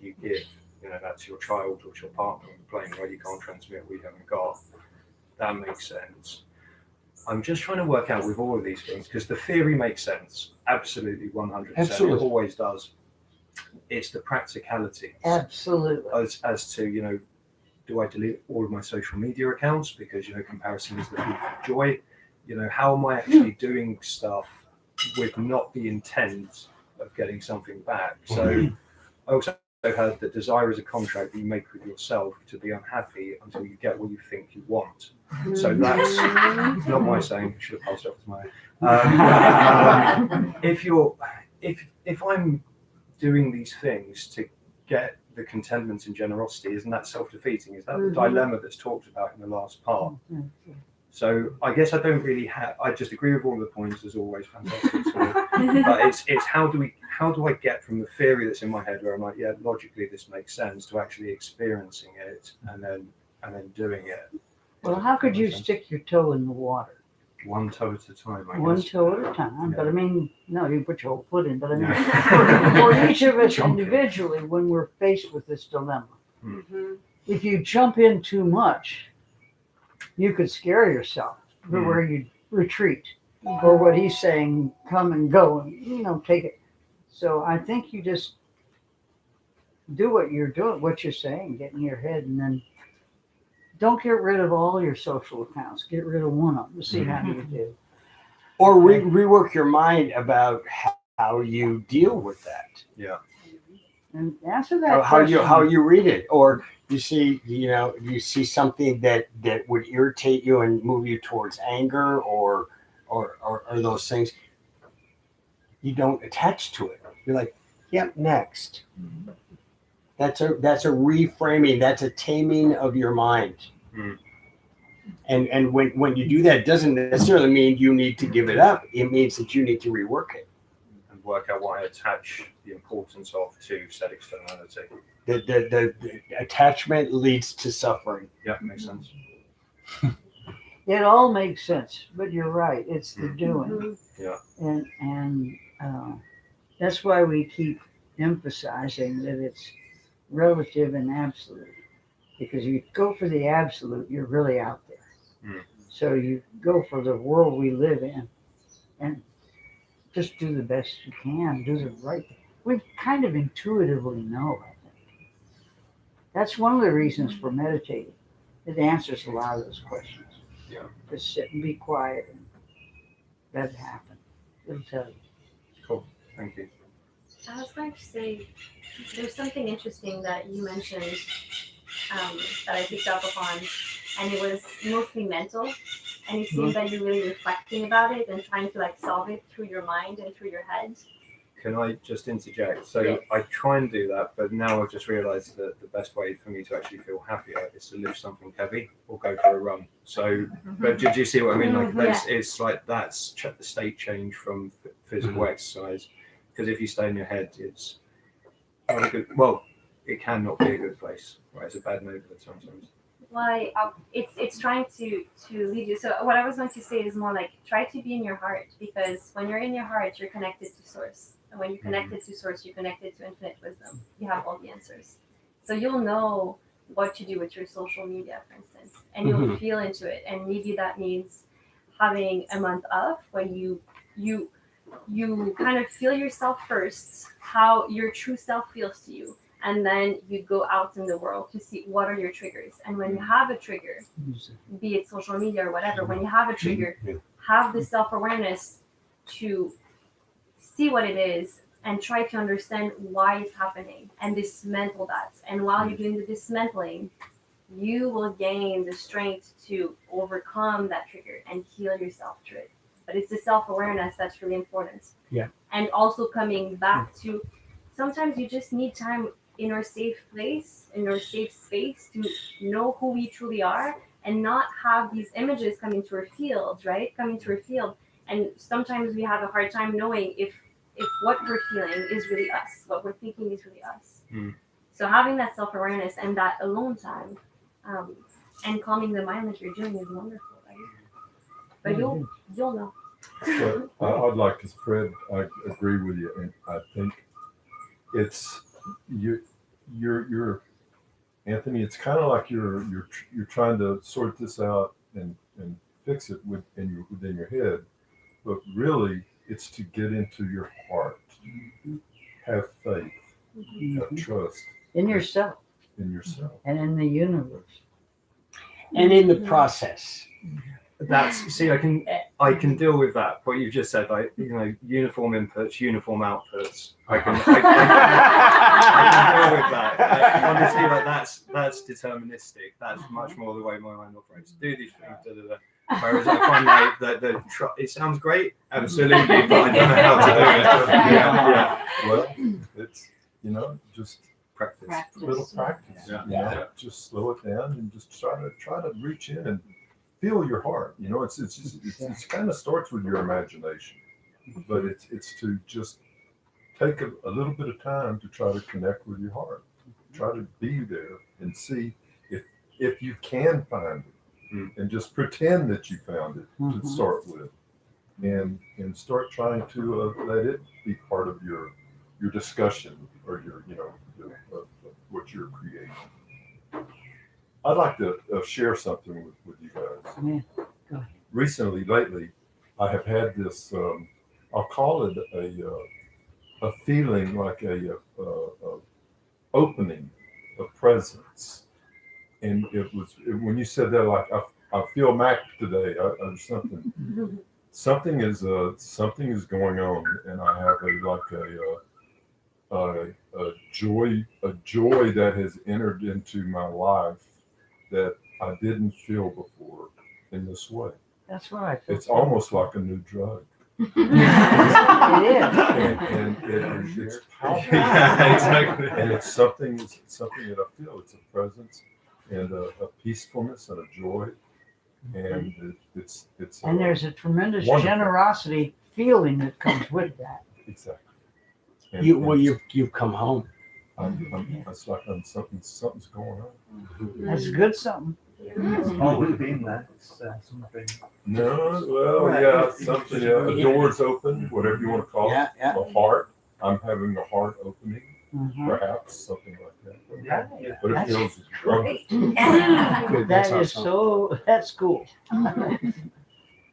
you give, that to your child or to your partner on the plane, where you can't transmit what you haven't got. That makes sense. I'm just trying to work out with all of these things, because the theory makes sense. Absolutely, 100%. Absolutely. It always does. It's the practicality. Absolutely. As to, do I delete all of my social media accounts because, comparison is the thief of joy? How am I actually doing stuff with not the intent of getting something back? So I also heard that desire is a contract that you make with yourself to be unhappy until you get what you think you want. So that's not my saying. I should have passed it off to my. If I'm doing these things to get the contentment and generosity, isn't that self-defeating? Is that the dilemma that's talked about in the last part? So I guess I don't really I just agree with all the points, as always, fantastic. But it's how do I get from the theory that's in my head, where I'm like, yeah, logically this makes sense, to actually experiencing it and then doing it. Well, how could you stick your toe in the water? One toe at a time, I guess. One toe at a time. Yeah. But I mean, no, you put your whole foot in. But I mean, Yeah. for each of us Jump in. individually, when we're faced with this dilemma, Mm-hmm. if you jump in too much, you could scare yourself, but where you retreat, or what he's saying, come and go, and take it. So I think you just do what you're doing, what you're saying, get in your head, and then don't get rid of all your social accounts. Get rid of one of them. See how you do. Or rework your mind about how you deal with that. Yeah. And answer that How question. you read it, or you see something that would irritate you and move you towards anger or those things. You don't attach to it. You're like, yep, next. That's a reframing. That's a taming of your mind. And when you do that, it doesn't necessarily mean you need to give it up. It means that you need to rework it. And work out what I attach the importance of to said externality. The attachment leads to suffering. Yeah, makes sense. It all makes sense, but you're right. It's the doing. Yeah. And that's why we keep emphasizing that it's relative and absolute. Because you go for the absolute, you're really out there. So you go for the world we live in and just do the best you can, do the right thing. We kind of intuitively know, I think. That's one of the reasons for meditating. It answers a lot of those questions. Yeah. Just sit and be quiet and let it happen. It'll tell you. Cool. Thank you. I was going to say, there's something interesting that you mentioned that I picked up upon, and it was mostly mental. And it seems that you're really reflecting about it and trying to solve it through your mind and through your head. Can I just interject? So Yes. I try and do that, but now I've just realised that the best way for me to actually feel happier is to lift something heavy or go for a run. So, but did you see what I mean? Like it's like that's the state change from physical exercise. Because if you stay in your head, it's not a good. Well, it can not be a good place. Right, it's a bad neighborhood sometimes. Why it's trying to lead you. So what I was going to say is more like try to be in your heart, because when you're in your heart, you're connected to source. And when you're connected to source, you're connected to infinite wisdom. You have all the answers. So you'll know what to do with your social media, for instance, and you'll feel into it. And maybe that means having a month off when you kind of feel yourself first, how your true self feels to you. And then you go out in the world to see what are your triggers. And when you have a trigger, be it social media or whatever, when you have a trigger, have the self-awareness to see what it is and try to understand why it's happening and dismantle that. And while you're doing the dismantling, you will gain the strength to overcome that trigger and heal yourself through it. But it's the self-awareness that's really important. Yeah. And also coming back to, sometimes you just need time in our safe place, in our safe space, to know who we truly are and not have these images coming to our field, right? Coming to our field. And sometimes we have a hard time knowing if what we're feeling is really us, what we're thinking is really us. So having that self-awareness and that alone time And calming the mind that you're doing is wonderful, right? But you'll know. But I'd like to spread. I agree with you, and I think it's you're Anthony. It's kind of like you're trying to sort this out and fix it within your head, but really it's to get into your heart, have faith, have trust In yourself in yourself. and in the universe. And in the process. I can deal with that. What you've just said, like uniform inputs, uniform outputs. I can deal with that. Honestly, that's deterministic. That's much more the way my mind operates. Do these things. Da, da, da. Whereas I find like it sounds great, absolutely, but I don't know how to do it. Yeah. Well, it's just Practice. little practice. Yeah. Just slow it down and just try to reach in and feel your heart. It's kind of starts with your imagination, but it's to just take a little bit of time to try to connect with your heart. Try to be there and see if you can find it, and just pretend that you found it to start with, and start trying to let it be part of your discussion or your what you're creating. I'd like to share something with you guys. Yeah, go ahead. Recently, lately, I have had this. I'll call it a feeling like a opening, a presence, and when you said that, like I feel Mac today. Something is going on, and I have a joy that has entered into my life that I didn't feel before in this way. That's what I feel. It's almost like a new drug. It is. And it's powerful. Yeah, exactly. And it's something that I feel. It's a presence and a peacefulness and a joy. And it's And there's a tremendous wonderful generosity feeling that comes with that. exactly. You've come home. It's like something's going on. That's good something. Always been there. It's something. No, well, yeah, something. A door's open, whatever you want to call it. Yeah. A heart. I'm having a heart opening, Mhm. perhaps something like that. Yeah. But it That's feels wonderful. Good, That that's is awesome. that's cool.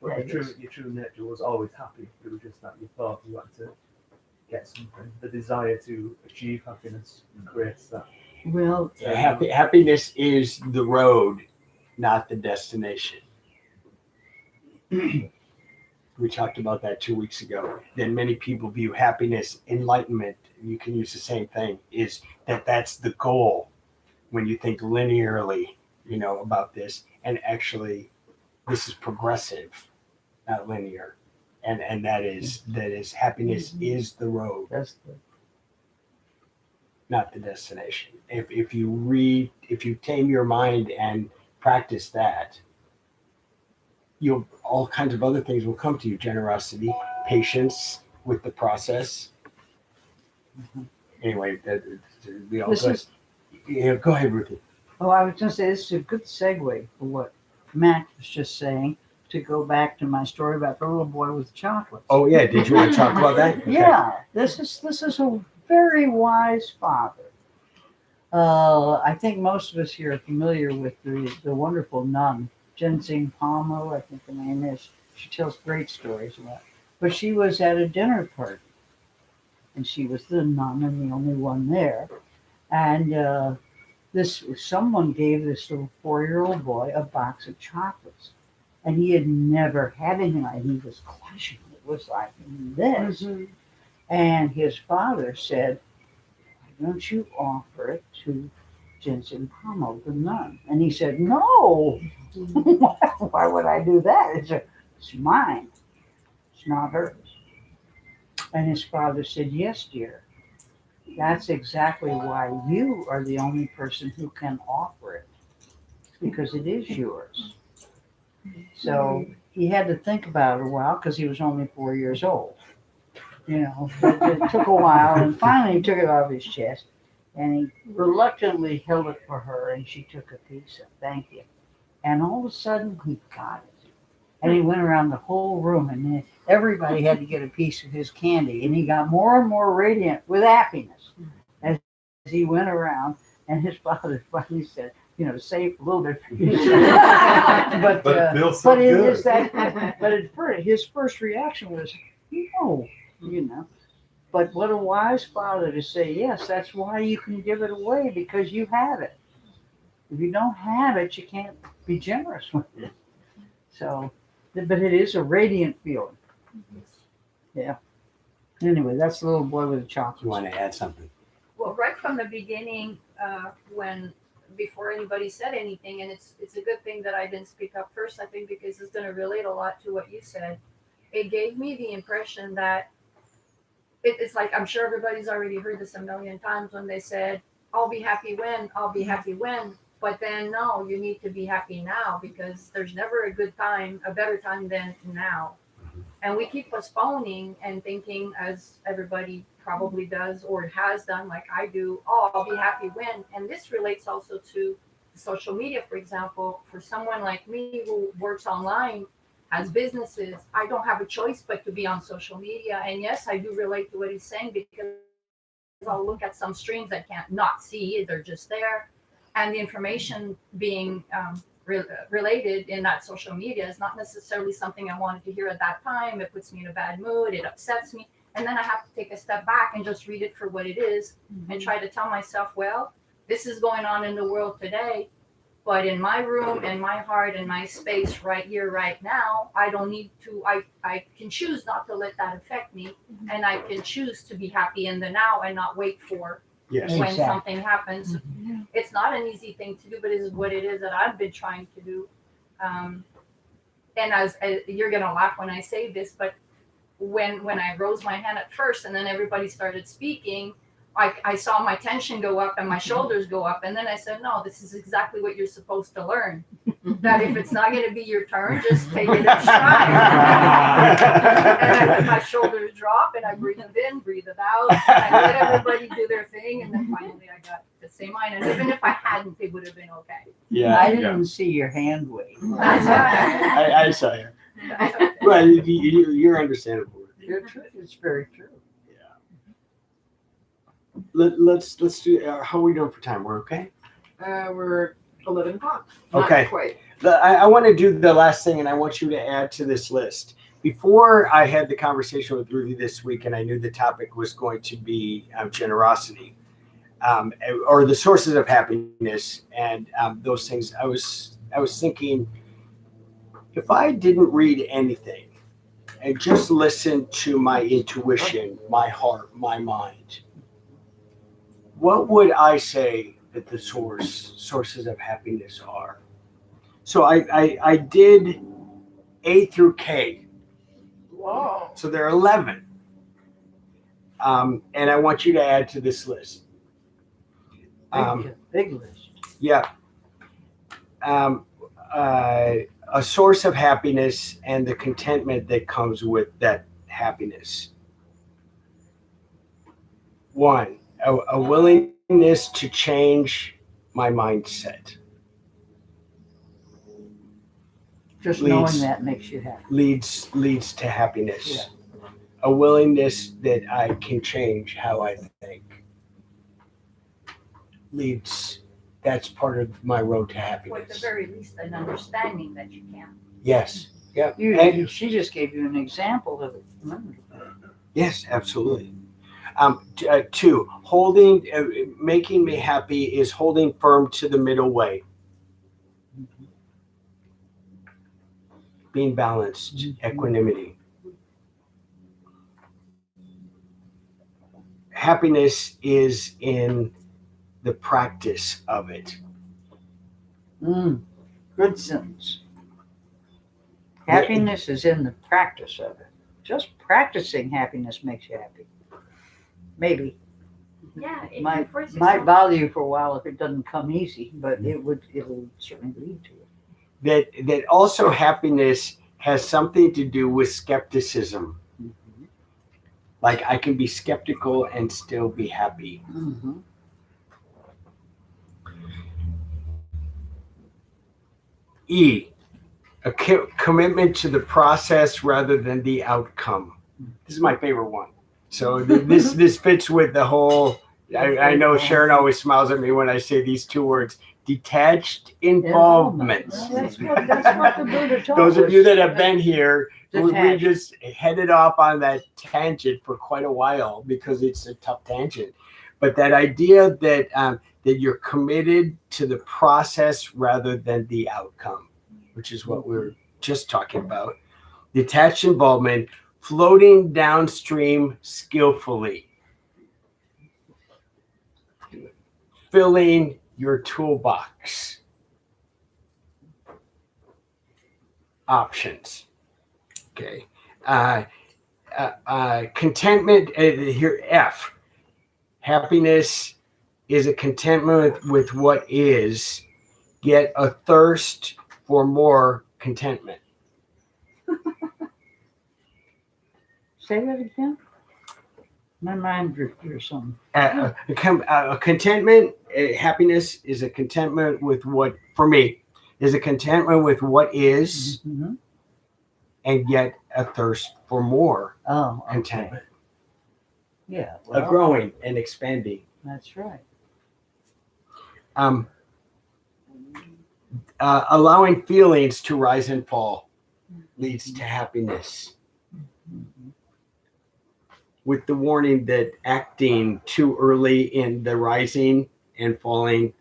But your true nature was always happy. It was just that you thought you had to get something. The desire to achieve happiness creates that. Well, Happiness is the road, not the destination. We talked about that 2 weeks ago. Then many people view happiness, enlightenment, you can use the same thing, is that's the goal when you think linearly, about this. And actually, this is progressive, not linear. And that is happiness is the road, that's the not the destination. If you tame your mind and practice that, all kinds of other things will come to you. Generosity, patience with the process. Anyway, we all go ahead, Ruthie. Oh, I was going to say this is a good segue for what Matt was just saying, to go back to my story about the little boy with chocolates. Oh yeah, did you want to talk about that? Okay. Yeah, this is a very wise father. I think most of us here are familiar with the wonderful nun, Ginseng Palmo, I think the name is. She tells great stories about it. But she was at a dinner party, and she was the nun and the only one there. And someone gave this little 4-year-old boy a box of chocolates, and he had never had anything like it. He was clutching. It was like this. Mm-hmm. And his father said, "Why don't you offer it to Ginseng Palmo, the nun?" And he said, "No." Why would I do that? It's mine. It's not hers. And his father said, "Yes, dear. That's exactly why you are the only person who can offer it, because it is yours." So he had to think about it a while because he was only 4 years old. But it took a while, and finally he took it off his chest, and he reluctantly held it for her, and she took a piece of thank you. And all of a sudden, he got it. And he went around the whole room, and then everybody had to get a piece of his candy. And he got more and more radiant with happiness as he went around. And his father finally said, save a little bit for you. But it feels so good. But his first reaction was, no. But what a wise father to say, yes, that's why you can give it away, because you have it. If you don't have it, you can't be generous with it. So, but it is a radiant feeling. Yeah. Anyway, that's the little boy with the chocolates. You want to add something? Well, right from the beginning, before anybody said anything, and it's a good thing that I didn't speak up first, I think, because it's going to relate a lot to what you said. It gave me the impression that it's like, I'm sure everybody's already heard this a million times when they said, I'll be happy when, I'll be happy when. But then, no, you need to be happy now, because there's never a better time than now. And we keep postponing and thinking, as everybody probably does or has done, like I do, I'll be happy when. And this relates also to social media, for example. For someone like me who works online, has businesses, I don't have a choice but to be on social media. And yes, I do relate to what he's saying, because I'll look at some streams I can't not see, they're just there. And the information being related in that social media is not necessarily something I wanted to hear at that time. It puts me in a bad mood, it upsets me. And then I have to take a step back and just read it for what it is, and try to tell myself, well, this is going on in the world today, but in my room, in my heart, in my space right here, right now, I don't need to, I can choose not to let that affect me. And I can choose to be happy in the now and not wait for when something happens. It's not an easy thing to do, but it is what it is that I've been trying to do. And as you're going to laugh when I say this, but when I rose my hand at first and then everybody started speaking, I saw my tension go up and my shoulders go up. And then I said, no, this is exactly what you're supposed to learn. That if it's not going to be your turn, just take it in stride. And I let my shoulders drop and I breathe it in, breathe it out. I let everybody do their thing. And then finally I got to say mine. And even if I hadn't, it would have been okay. Yeah. I didn't see your hand wave. I saw you. Well, you're understandable. It's very true. Let's do. How are we doing for time? We're okay. We're 11 o'clock. Okay. Not quite. I want to do the last thing, and I want you to add to this list. Before I had the conversation with Ruthie this week, and I knew the topic was going to be generosity, or the sources of happiness, and those things. I was thinking, if I didn't read anything and just listen to my intuition, my heart, my mind, what would I say that the sources of happiness are? So I did A through K. Whoa. So there are 11. And I want you to add to this list. Big list. Yeah. A source of happiness and the contentment that comes with that happiness. 1, a willingness to change my mindset. Just knowing that makes you happy. Leads to happiness. Yeah. A willingness that I can change how I think. That's part of my road to Or at happiness. the very least, an understanding that you can. Yes. Yeah. She just gave you an example of it. Yes, absolutely. 2, making me happy is holding firm to the middle way. Being balanced, equanimity. Happiness is in the practice of it. Good sentence. Happiness is in the practice of it. Just practicing happiness makes you happy. Maybe. Yeah, if you Might force yourself. bother you for a while if it doesn't come easy, but it'll certainly lead to it. That also happiness has something to do with skepticism. Like I can be skeptical and still be happy. E, a commitment to the process rather than the outcome. This is my favorite one. So this fits with the whole. I know Sharon always smiles at me when I say these two words: detached involvement. That's what the Buddha told Those of us. you that have been here, we Detached. just headed off on that tangent for quite a while because it's a tough tangent. But that idea that that you're committed to the process rather than the outcome, which is what we were just talking about. Detached involvement, floating downstream skillfully, filling your toolbox. Options. Okay. Contentment, here, F. Happiness is a contentment with what is, yet a thirst for more contentment. Say that again. My mind drifted or something. A contentment, happiness is a contentment with what, for me, is a contentment with what is, Mm-hmm. and yet a thirst for more Oh, okay. contentment. Yeah. A Well, growing and expanding. that's right. Allowing feelings to rise and fall leads to happiness. Mhm. With the warning that acting too early in the rising and falling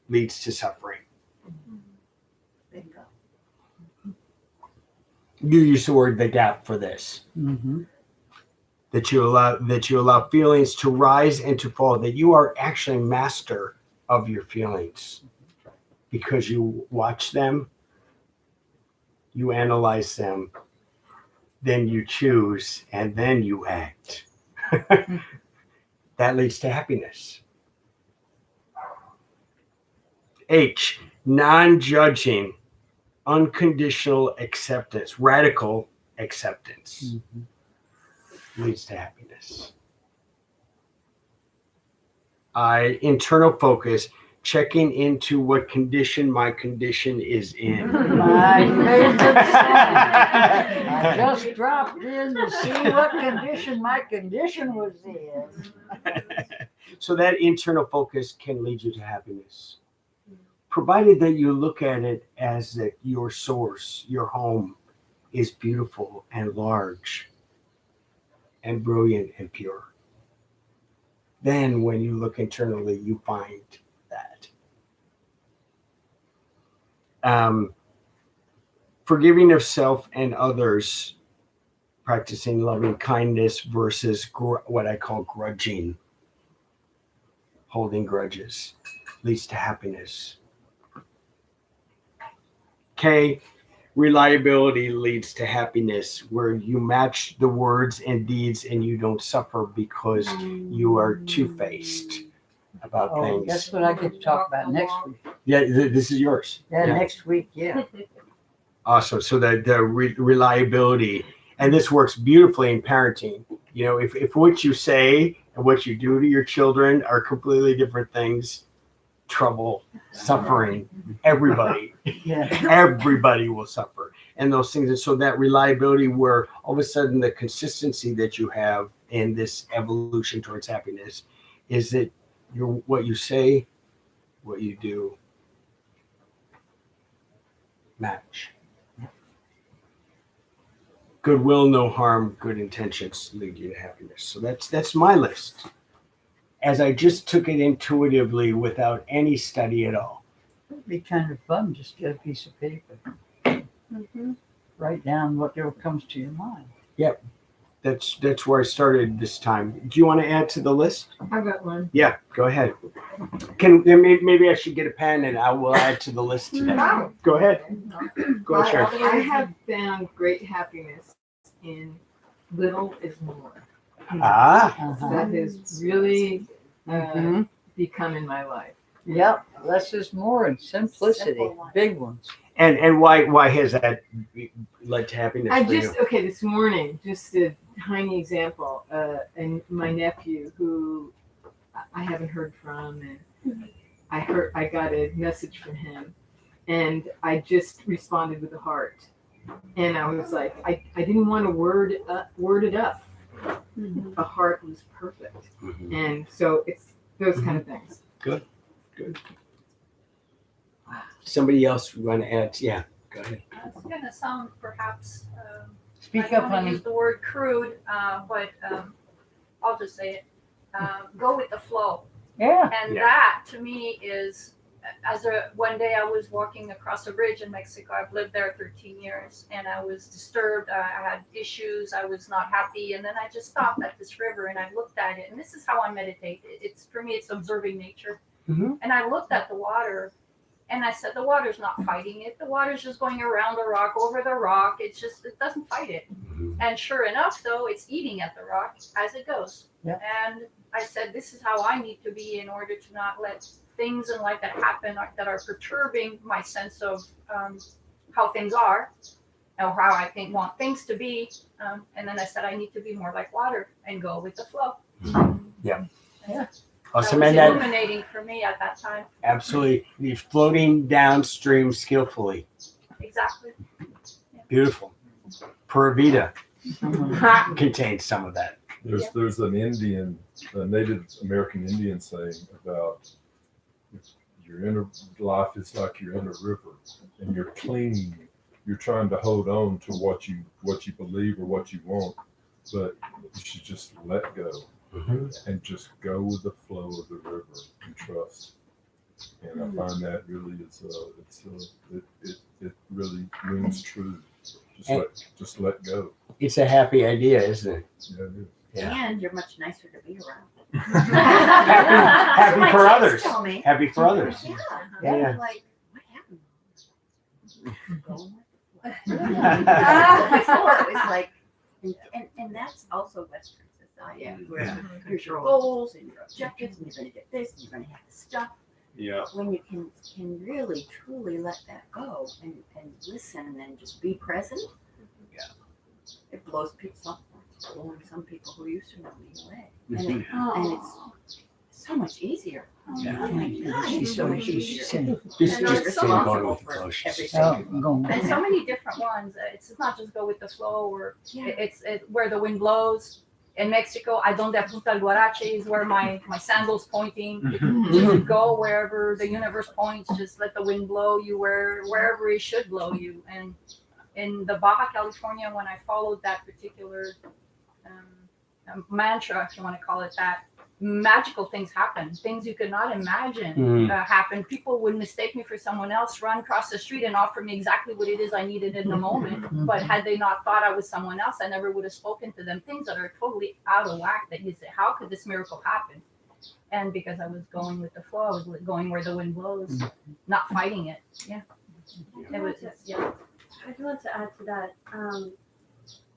leads to suffering. Bingo. You use the word the gap for this. Mm-hmm. That you allow feelings to rise and to fall, that you are actually master of your feelings because you watch them, you analyze them, then you choose, and then you act. That leads to happiness. H, non-judging, unconditional acceptance, radical acceptance leads to happiness. I, internal focus, checking into what condition my condition is in. My favorite thing. I just dropped in to see what condition my condition was in. So that internal focus can lead you to happiness, provided that you look at it as that your source, your home, is beautiful and large and brilliant and pure. Then when you look internally, you find that. Forgiving of self and others, practicing loving kindness versus what I call grudging, holding grudges, leads to happiness. K, reliability leads to happiness, where you match the words and deeds and you don't suffer because you are two-faced about Oh, things. that's what I get to talk about next week. Yeah, this is yours. Yeah, next week, yeah. Awesome. So the reliability, and this works beautifully in parenting. You know, if what you say and what you do to your children are completely different things, trouble, suffering, everybody, Yeah. everybody will suffer. And those things. And so that reliability, where all of a sudden the consistency that you have in this evolution towards happiness is that what you say, what you do match. Goodwill, no harm, good intentions lead you to happiness. So that's my list. As I just took it intuitively without any study at all. It'd be kind of fun. Just get a piece of paper. Mm-hmm. Write down whatever comes to your mind. Yep. That's where I started this time. Do you want to add to the list? I've got one. Yeah, go ahead. Maybe I should get a pen and I will add to the list today. Go ahead. Go ahead, Sharon. I have found great happiness in little is more. Ah, Uh-huh. That has really Mhm. become in my life. Yep. Less is more and simplicity. Simple ones. Big ones. and why has that led to happiness for you? This morning, just a tiny example, and my nephew who I haven't heard from, and I got a message from him, and I just responded with a heart. And I was like, I didn't want to word it up. A heart was perfect. And so it's those kind of things. Good. Somebody else want to add? Yeah, go ahead. It's going to sound perhaps, Speak I don't up, want to honey. use the word crude, but I'll just say it. Go with the flow. Yeah. And Yeah. that to me is, one day I was walking across a bridge in Mexico. I've lived there 13 years and I was disturbed. I had issues. I was not happy. And then I just stopped at this river and I looked at it. And this is how I meditate. It's for me, it's observing nature. Mhm. And I looked at the water and I said, the water's not fighting it. The water's just going around the rock, over the rock. It doesn't fight it. And sure enough, though, it's eating at the rock as it goes. Yeah. And I said, this is how I need to be in order to not let things in life that happen that are perturbing my sense of how things are or how I want things to be. And then I said, I need to be more like water and go with the flow. Yeah. Yeah. Awesome. That was And that illuminating for me at that time. absolutely, you're floating downstream skillfully. Exactly. Beautiful. Pura Vida contains some of that. There's a Native American Indian saying about your inner life is like you're in a river and you're clinging. You're trying to hold on to what you believe or what you want, but you should just let go and just go with the flow of the river and trust. And I find that really it really rings true. Just let go. It's a happy idea, isn't it? Yeah, it is. Yeah. And you're much nicer to be around. Happy My for kids others. tell me. Happy for others. Yeah. Yeah. They're like, what happened? Going with the flow. Before it was like, and that's also Western society where here's your goals and your objectives and you're going to get this and you're going to have this stuff. Yeah. When you can really truly let that go and listen and just be present, it blows people up. It's blowing some people who used to know me away, and it's so much easier. Yeah. Oh my God, She's it's so much she's easier. saying, Just And just it's going responsible with the for flow. everything. oh, go on. And so many different ones. It's not just go with the flow or Yeah. it's where the wind blows. In Mexico, I donde apunta el guarache is where my sandal's pointing. Just go wherever the universe points. Just let the wind blow you wherever it should blow you. And in the Baja California, when I followed that particular mantra, if you want to call it that, magical things happen. Things you could not imagine happen. People would mistake me for someone else, run across the street and offer me exactly what it is I needed in the moment. But had they not thought I was someone else, I never would have spoken to them. Things that are totally out of whack that you say, how could this miracle happen? And because I was going with the flow, I was going where the wind blows, not fighting it. Yeah. It was, yeah. I do want to add to that.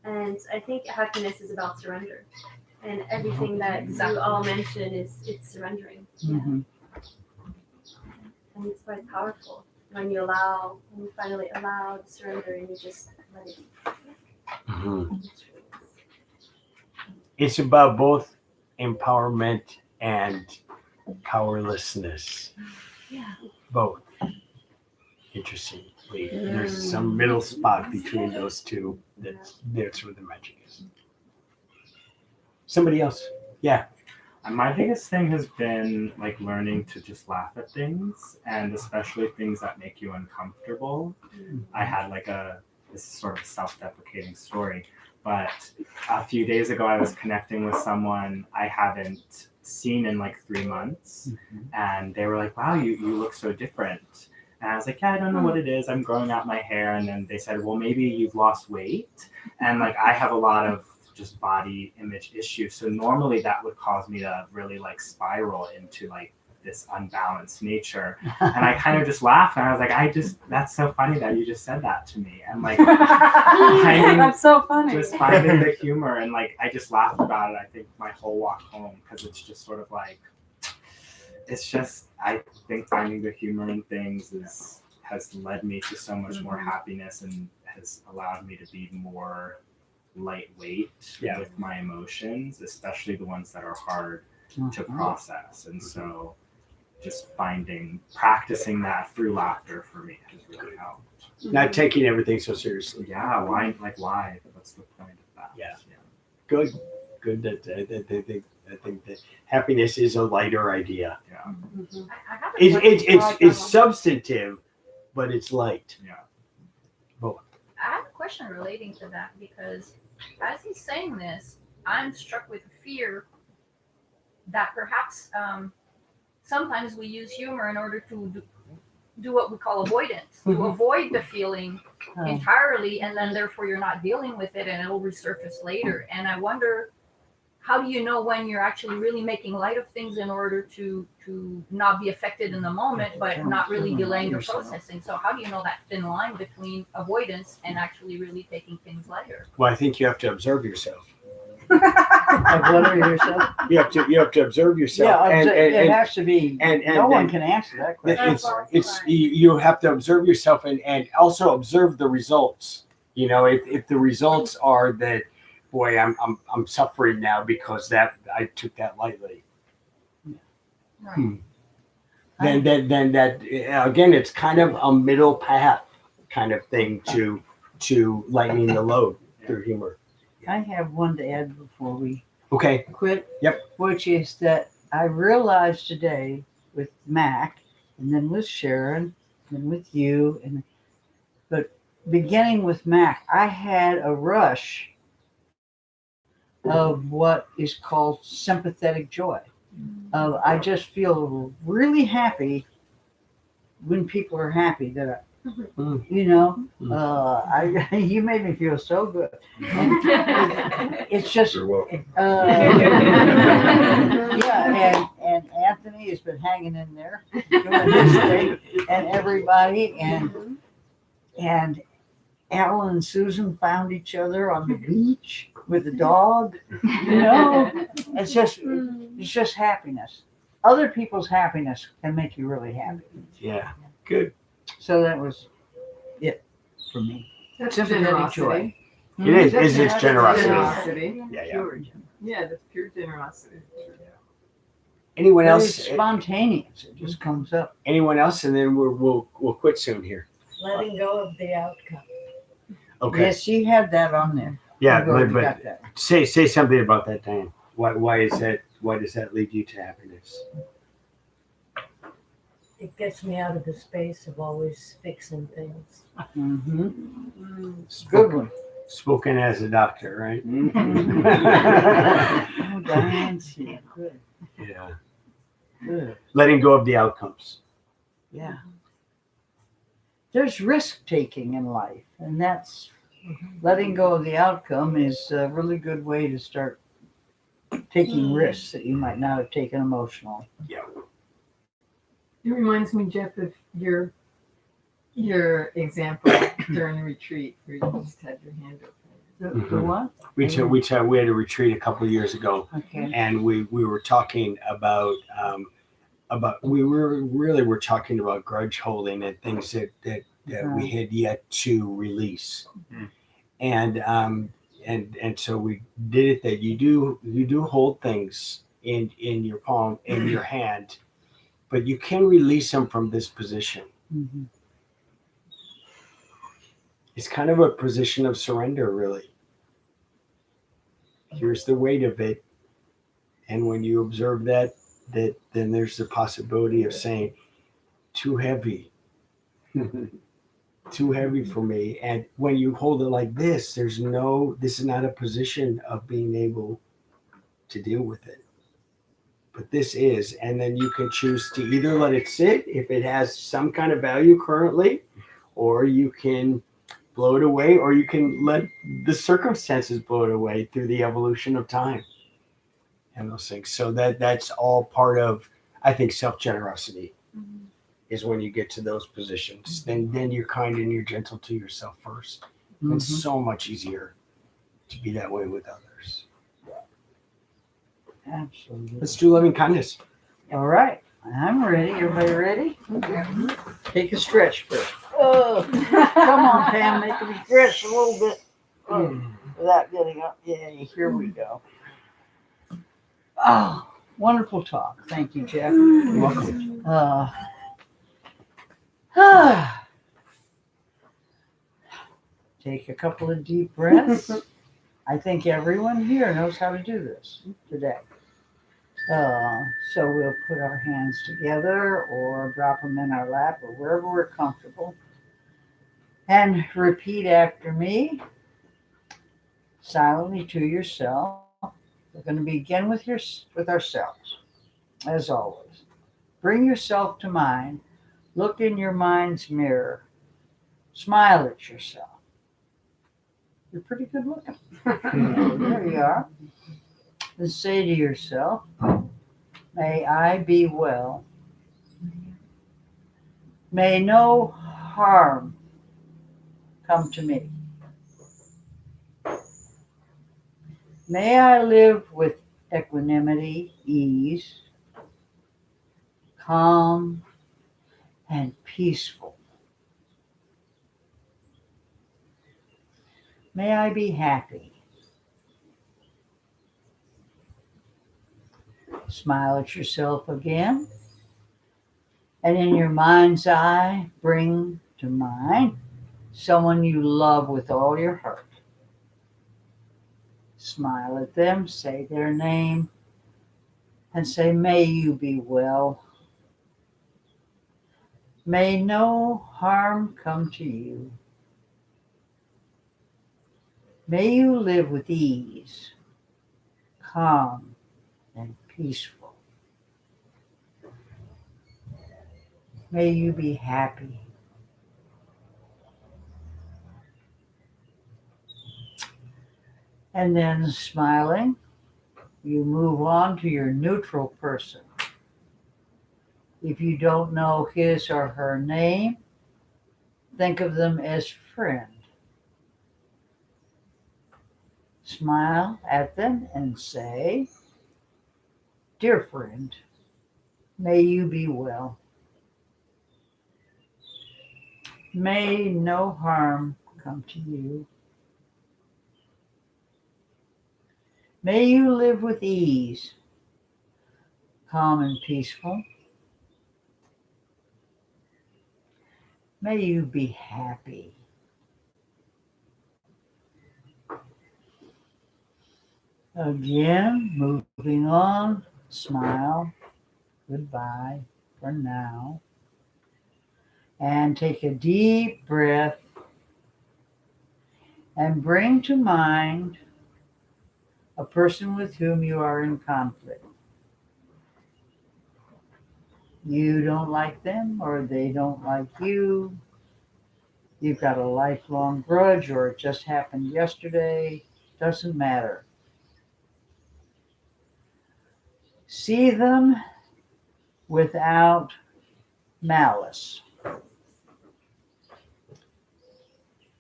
And I think happiness is about surrender. And everything that you all mention it's surrendering. Mhm. And it's quite powerful when you finally allow the surrender and you just let it be. It's about both empowerment and powerlessness. Yeah. Both. Interestingly, there's some middle spot between those two. That's where the magic is. Somebody else? Yeah. My biggest thing has been like learning to just laugh at things, and especially things that make you uncomfortable. I had this is sort of a self-deprecating story, but a few days ago I was connecting with someone I haven't seen in like 3 months, and they were like, wow, you look so different. And I was like, yeah, I don't know what it is. I'm growing out my hair. And then they said, well, maybe you've lost weight. And like, I have a lot of just body image issues. So normally that would cause me to really like spiral into like this unbalanced nature. And I kind of just laughed. And I was like, that's so funny that you just said that to me. And like, That's so funny. just finding the humor. And like, I just laughed about it, I think, my whole walk home. Because it's just sort of like, it's just, I think finding the humor in things has led me to so much more happiness and has allowed me to be more lightweight with my emotions, especially the ones that are hard to process. And so just practicing that through laughter for me has really helped. Not taking everything so seriously. Yeah, why? What's the point of that? Yeah. Good. I think that happiness is a lighter idea. Yeah. I have a question. It's substantive, but it's light. Yeah. I have a question relating to that because as he's saying this, I'm struck with fear that perhaps sometimes we use humor in order to do what we call avoidance, to avoid the feeling entirely, and then therefore you're not dealing with it and it'll resurface later. And I wonder, how do you know when you're actually really making light of things in order to not be affected in the moment, but not really delaying the processing? So how do you know that thin line between avoidance and actually really taking things lighter? Well, I think you have to observe yourself. What yourself? You have to observe yourself. Yeah, it has to be. And no one can answer that question. You have to observe yourself and also observe the results. You know, if the results are that, boy, I'm suffering now because that I took that lightly. Right. Then that again, it's kind of a middle path kind of thing to lightening the load through humor. I have one to add before we quit. Yep. Which is that I realized today with Mac, and then with Sharon, and with you, but beginning with Mac, I had a rush of what is called sympathetic joy. I just feel really happy when people are happy that you made me feel so good. And it's just You're welcome. yeah, and Anthony has been hanging in there doing his thing, and everybody, and Alan and Susan found each other on the beach with a dog. It's just happiness. Other people's happiness can make you really happy. Yeah, good. So that was it for me. That's Sympathetic generosity. joy. It is it's generosity. Generosity. Yeah. Yeah, that's pure generosity. Anyone Very else? spontaneous. It just comes up. Anyone else? And then we'll quit soon here. Letting go of the outcome. Okay. Yes, she had that on there. Yeah, I've already but got that. say something about that, Diane. Why is that? Why does that lead you to happiness? It gets me out of the space of always fixing things. Good one. Spoken as a doctor, right? Oh, Diane's here. Good. Yeah. Good. Letting go of the outcomes. Yeah. There's risk taking in life, and that's letting go of the outcome is a really good way to start taking risks that you might not have taken emotionally. Yeah. It reminds me, Jeff, of your example during the retreat where you just had your hand up. The what? We had a retreat a couple of years ago, Okay. and we were talking about we're talking about grudge holding and things that we had yet to release, and so we did it that you do hold things in your palm, in your hand, but you can release them from this position. Mm-hmm. It's kind of a position of surrender, really. Here's the weight of it, and when you observe that then there's the possibility of saying, too heavy. Too heavy for me. And when you hold it like this, this is not a position of being able to deal with it. But this is, and then you can choose to either let it sit if it has some kind of value currently, or you can blow it away, or you can let the circumstances blow it away through the evolution of time and those things. So that's all part of, I think, self-generosity. Is when you get to those positions. Then you're kind and you're gentle to yourself first. It's so much easier to be that way with others. Absolutely. Let's do loving kindness. All right. I'm ready. Everybody ready? Take a stretch first. Oh, come on, Pam. Make me stretch a little bit without getting up. Yeah, here we go. Oh, Wonderful talk. Thank you, Jeff. You're welcome. Take a couple of deep breaths. I think everyone here knows how to do this today. So we'll put our hands together or drop them in our lap or wherever we're comfortable. And repeat after me, silently to yourself. We're going to begin with ourselves, as always. Bring yourself to mind. Look in your mind's mirror. Smile at yourself. You're pretty good looking. There you are. And say to yourself, may I be well. May no harm come to me. May I live with equanimity, ease, calm, and peaceful. May I be happy. Smile at yourself again. And in your mind's eye, bring to mind someone you love with all your heart. Smile at them, say their name, and say, may you be well. May no harm come to you. May you live with ease, calm, and peaceful. May you be happy. And then smiling, you move on to your neutral person. If you don't know his or her name, think of them as friend. Smile at them and say, dear friend, may you be well. May no harm come to you. May you live with ease, calm and peaceful. May you be happy. Again, moving on, smile, goodbye for now. And take a deep breath and bring to mind a person with whom you are in conflict. You don't like them or they don't like you. You've got a lifelong grudge or it just happened yesterday. Doesn't matter. See them without malice.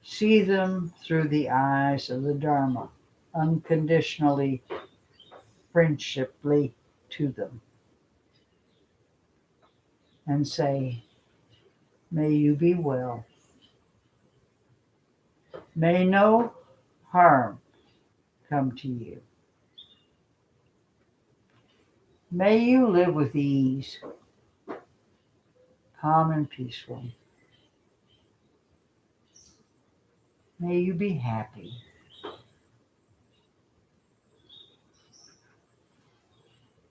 See them through the eyes of the Dharma, unconditionally, friendshiply to them. And say, may you be well. May no harm come to you. May you live with ease, calm and peaceful. May you be happy.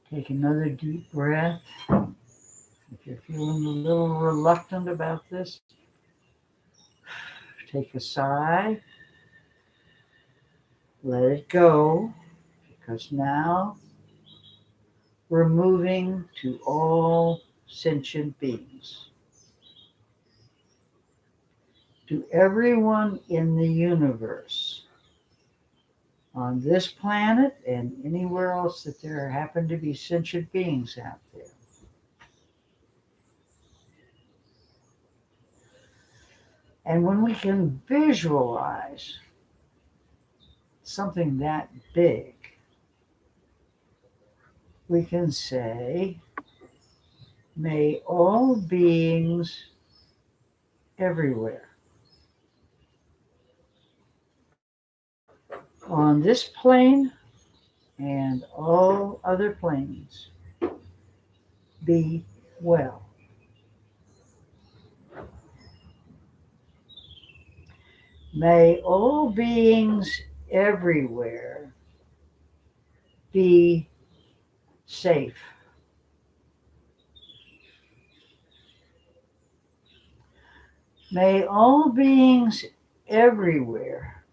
Take another deep breath. If you're feeling a little reluctant about this, take a sigh. Let it go, because now we're moving to all sentient beings. To everyone in the universe, on this planet and anywhere else that there happen to be sentient beings out there. And when we can visualize something that big, we can say, may all beings everywhere on this plane and all other planes be well. May all beings everywhere be safe. May all beings everywhere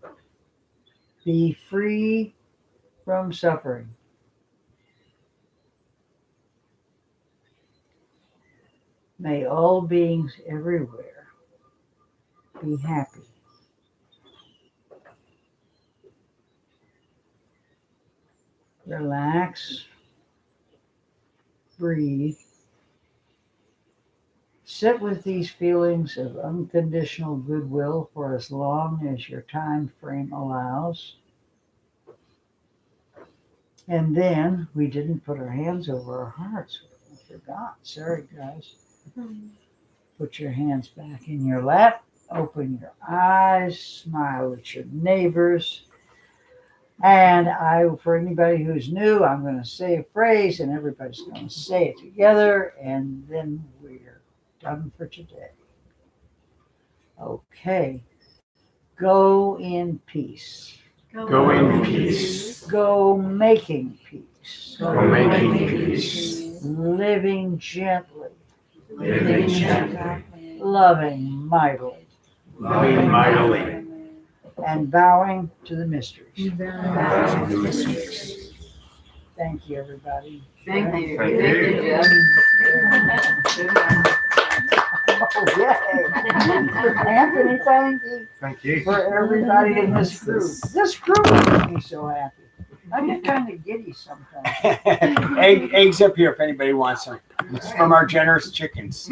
be free from suffering. May all beings everywhere be happy. Relax, breathe, sit with these feelings of unconditional goodwill for as long as your time frame allows. And then we didn't put our hands over our hearts. I forgot. Sorry, guys. Put your hands back in your lap. Open your eyes. Smile at your neighbors. And for anybody who's new, I'm going to say a phrase and everybody's going to say it together. And then we're done for today. Okay. Go in peace. Go in peace. Go making peace. Go making peace. Living gently. Living gently. Loving mightily. Loving mightily. And bowing to the mysteries. Bowing to the mysteries. Thank you, everybody. Thank you. Thank Thank you. you, Jeff. Good one. Oh, yay. Anthony, thank you Thank you. for everybody in this group. This group makes me so happy. I get kind of giddy sometimes. Eggs up here if anybody wants some. It's from our generous chickens.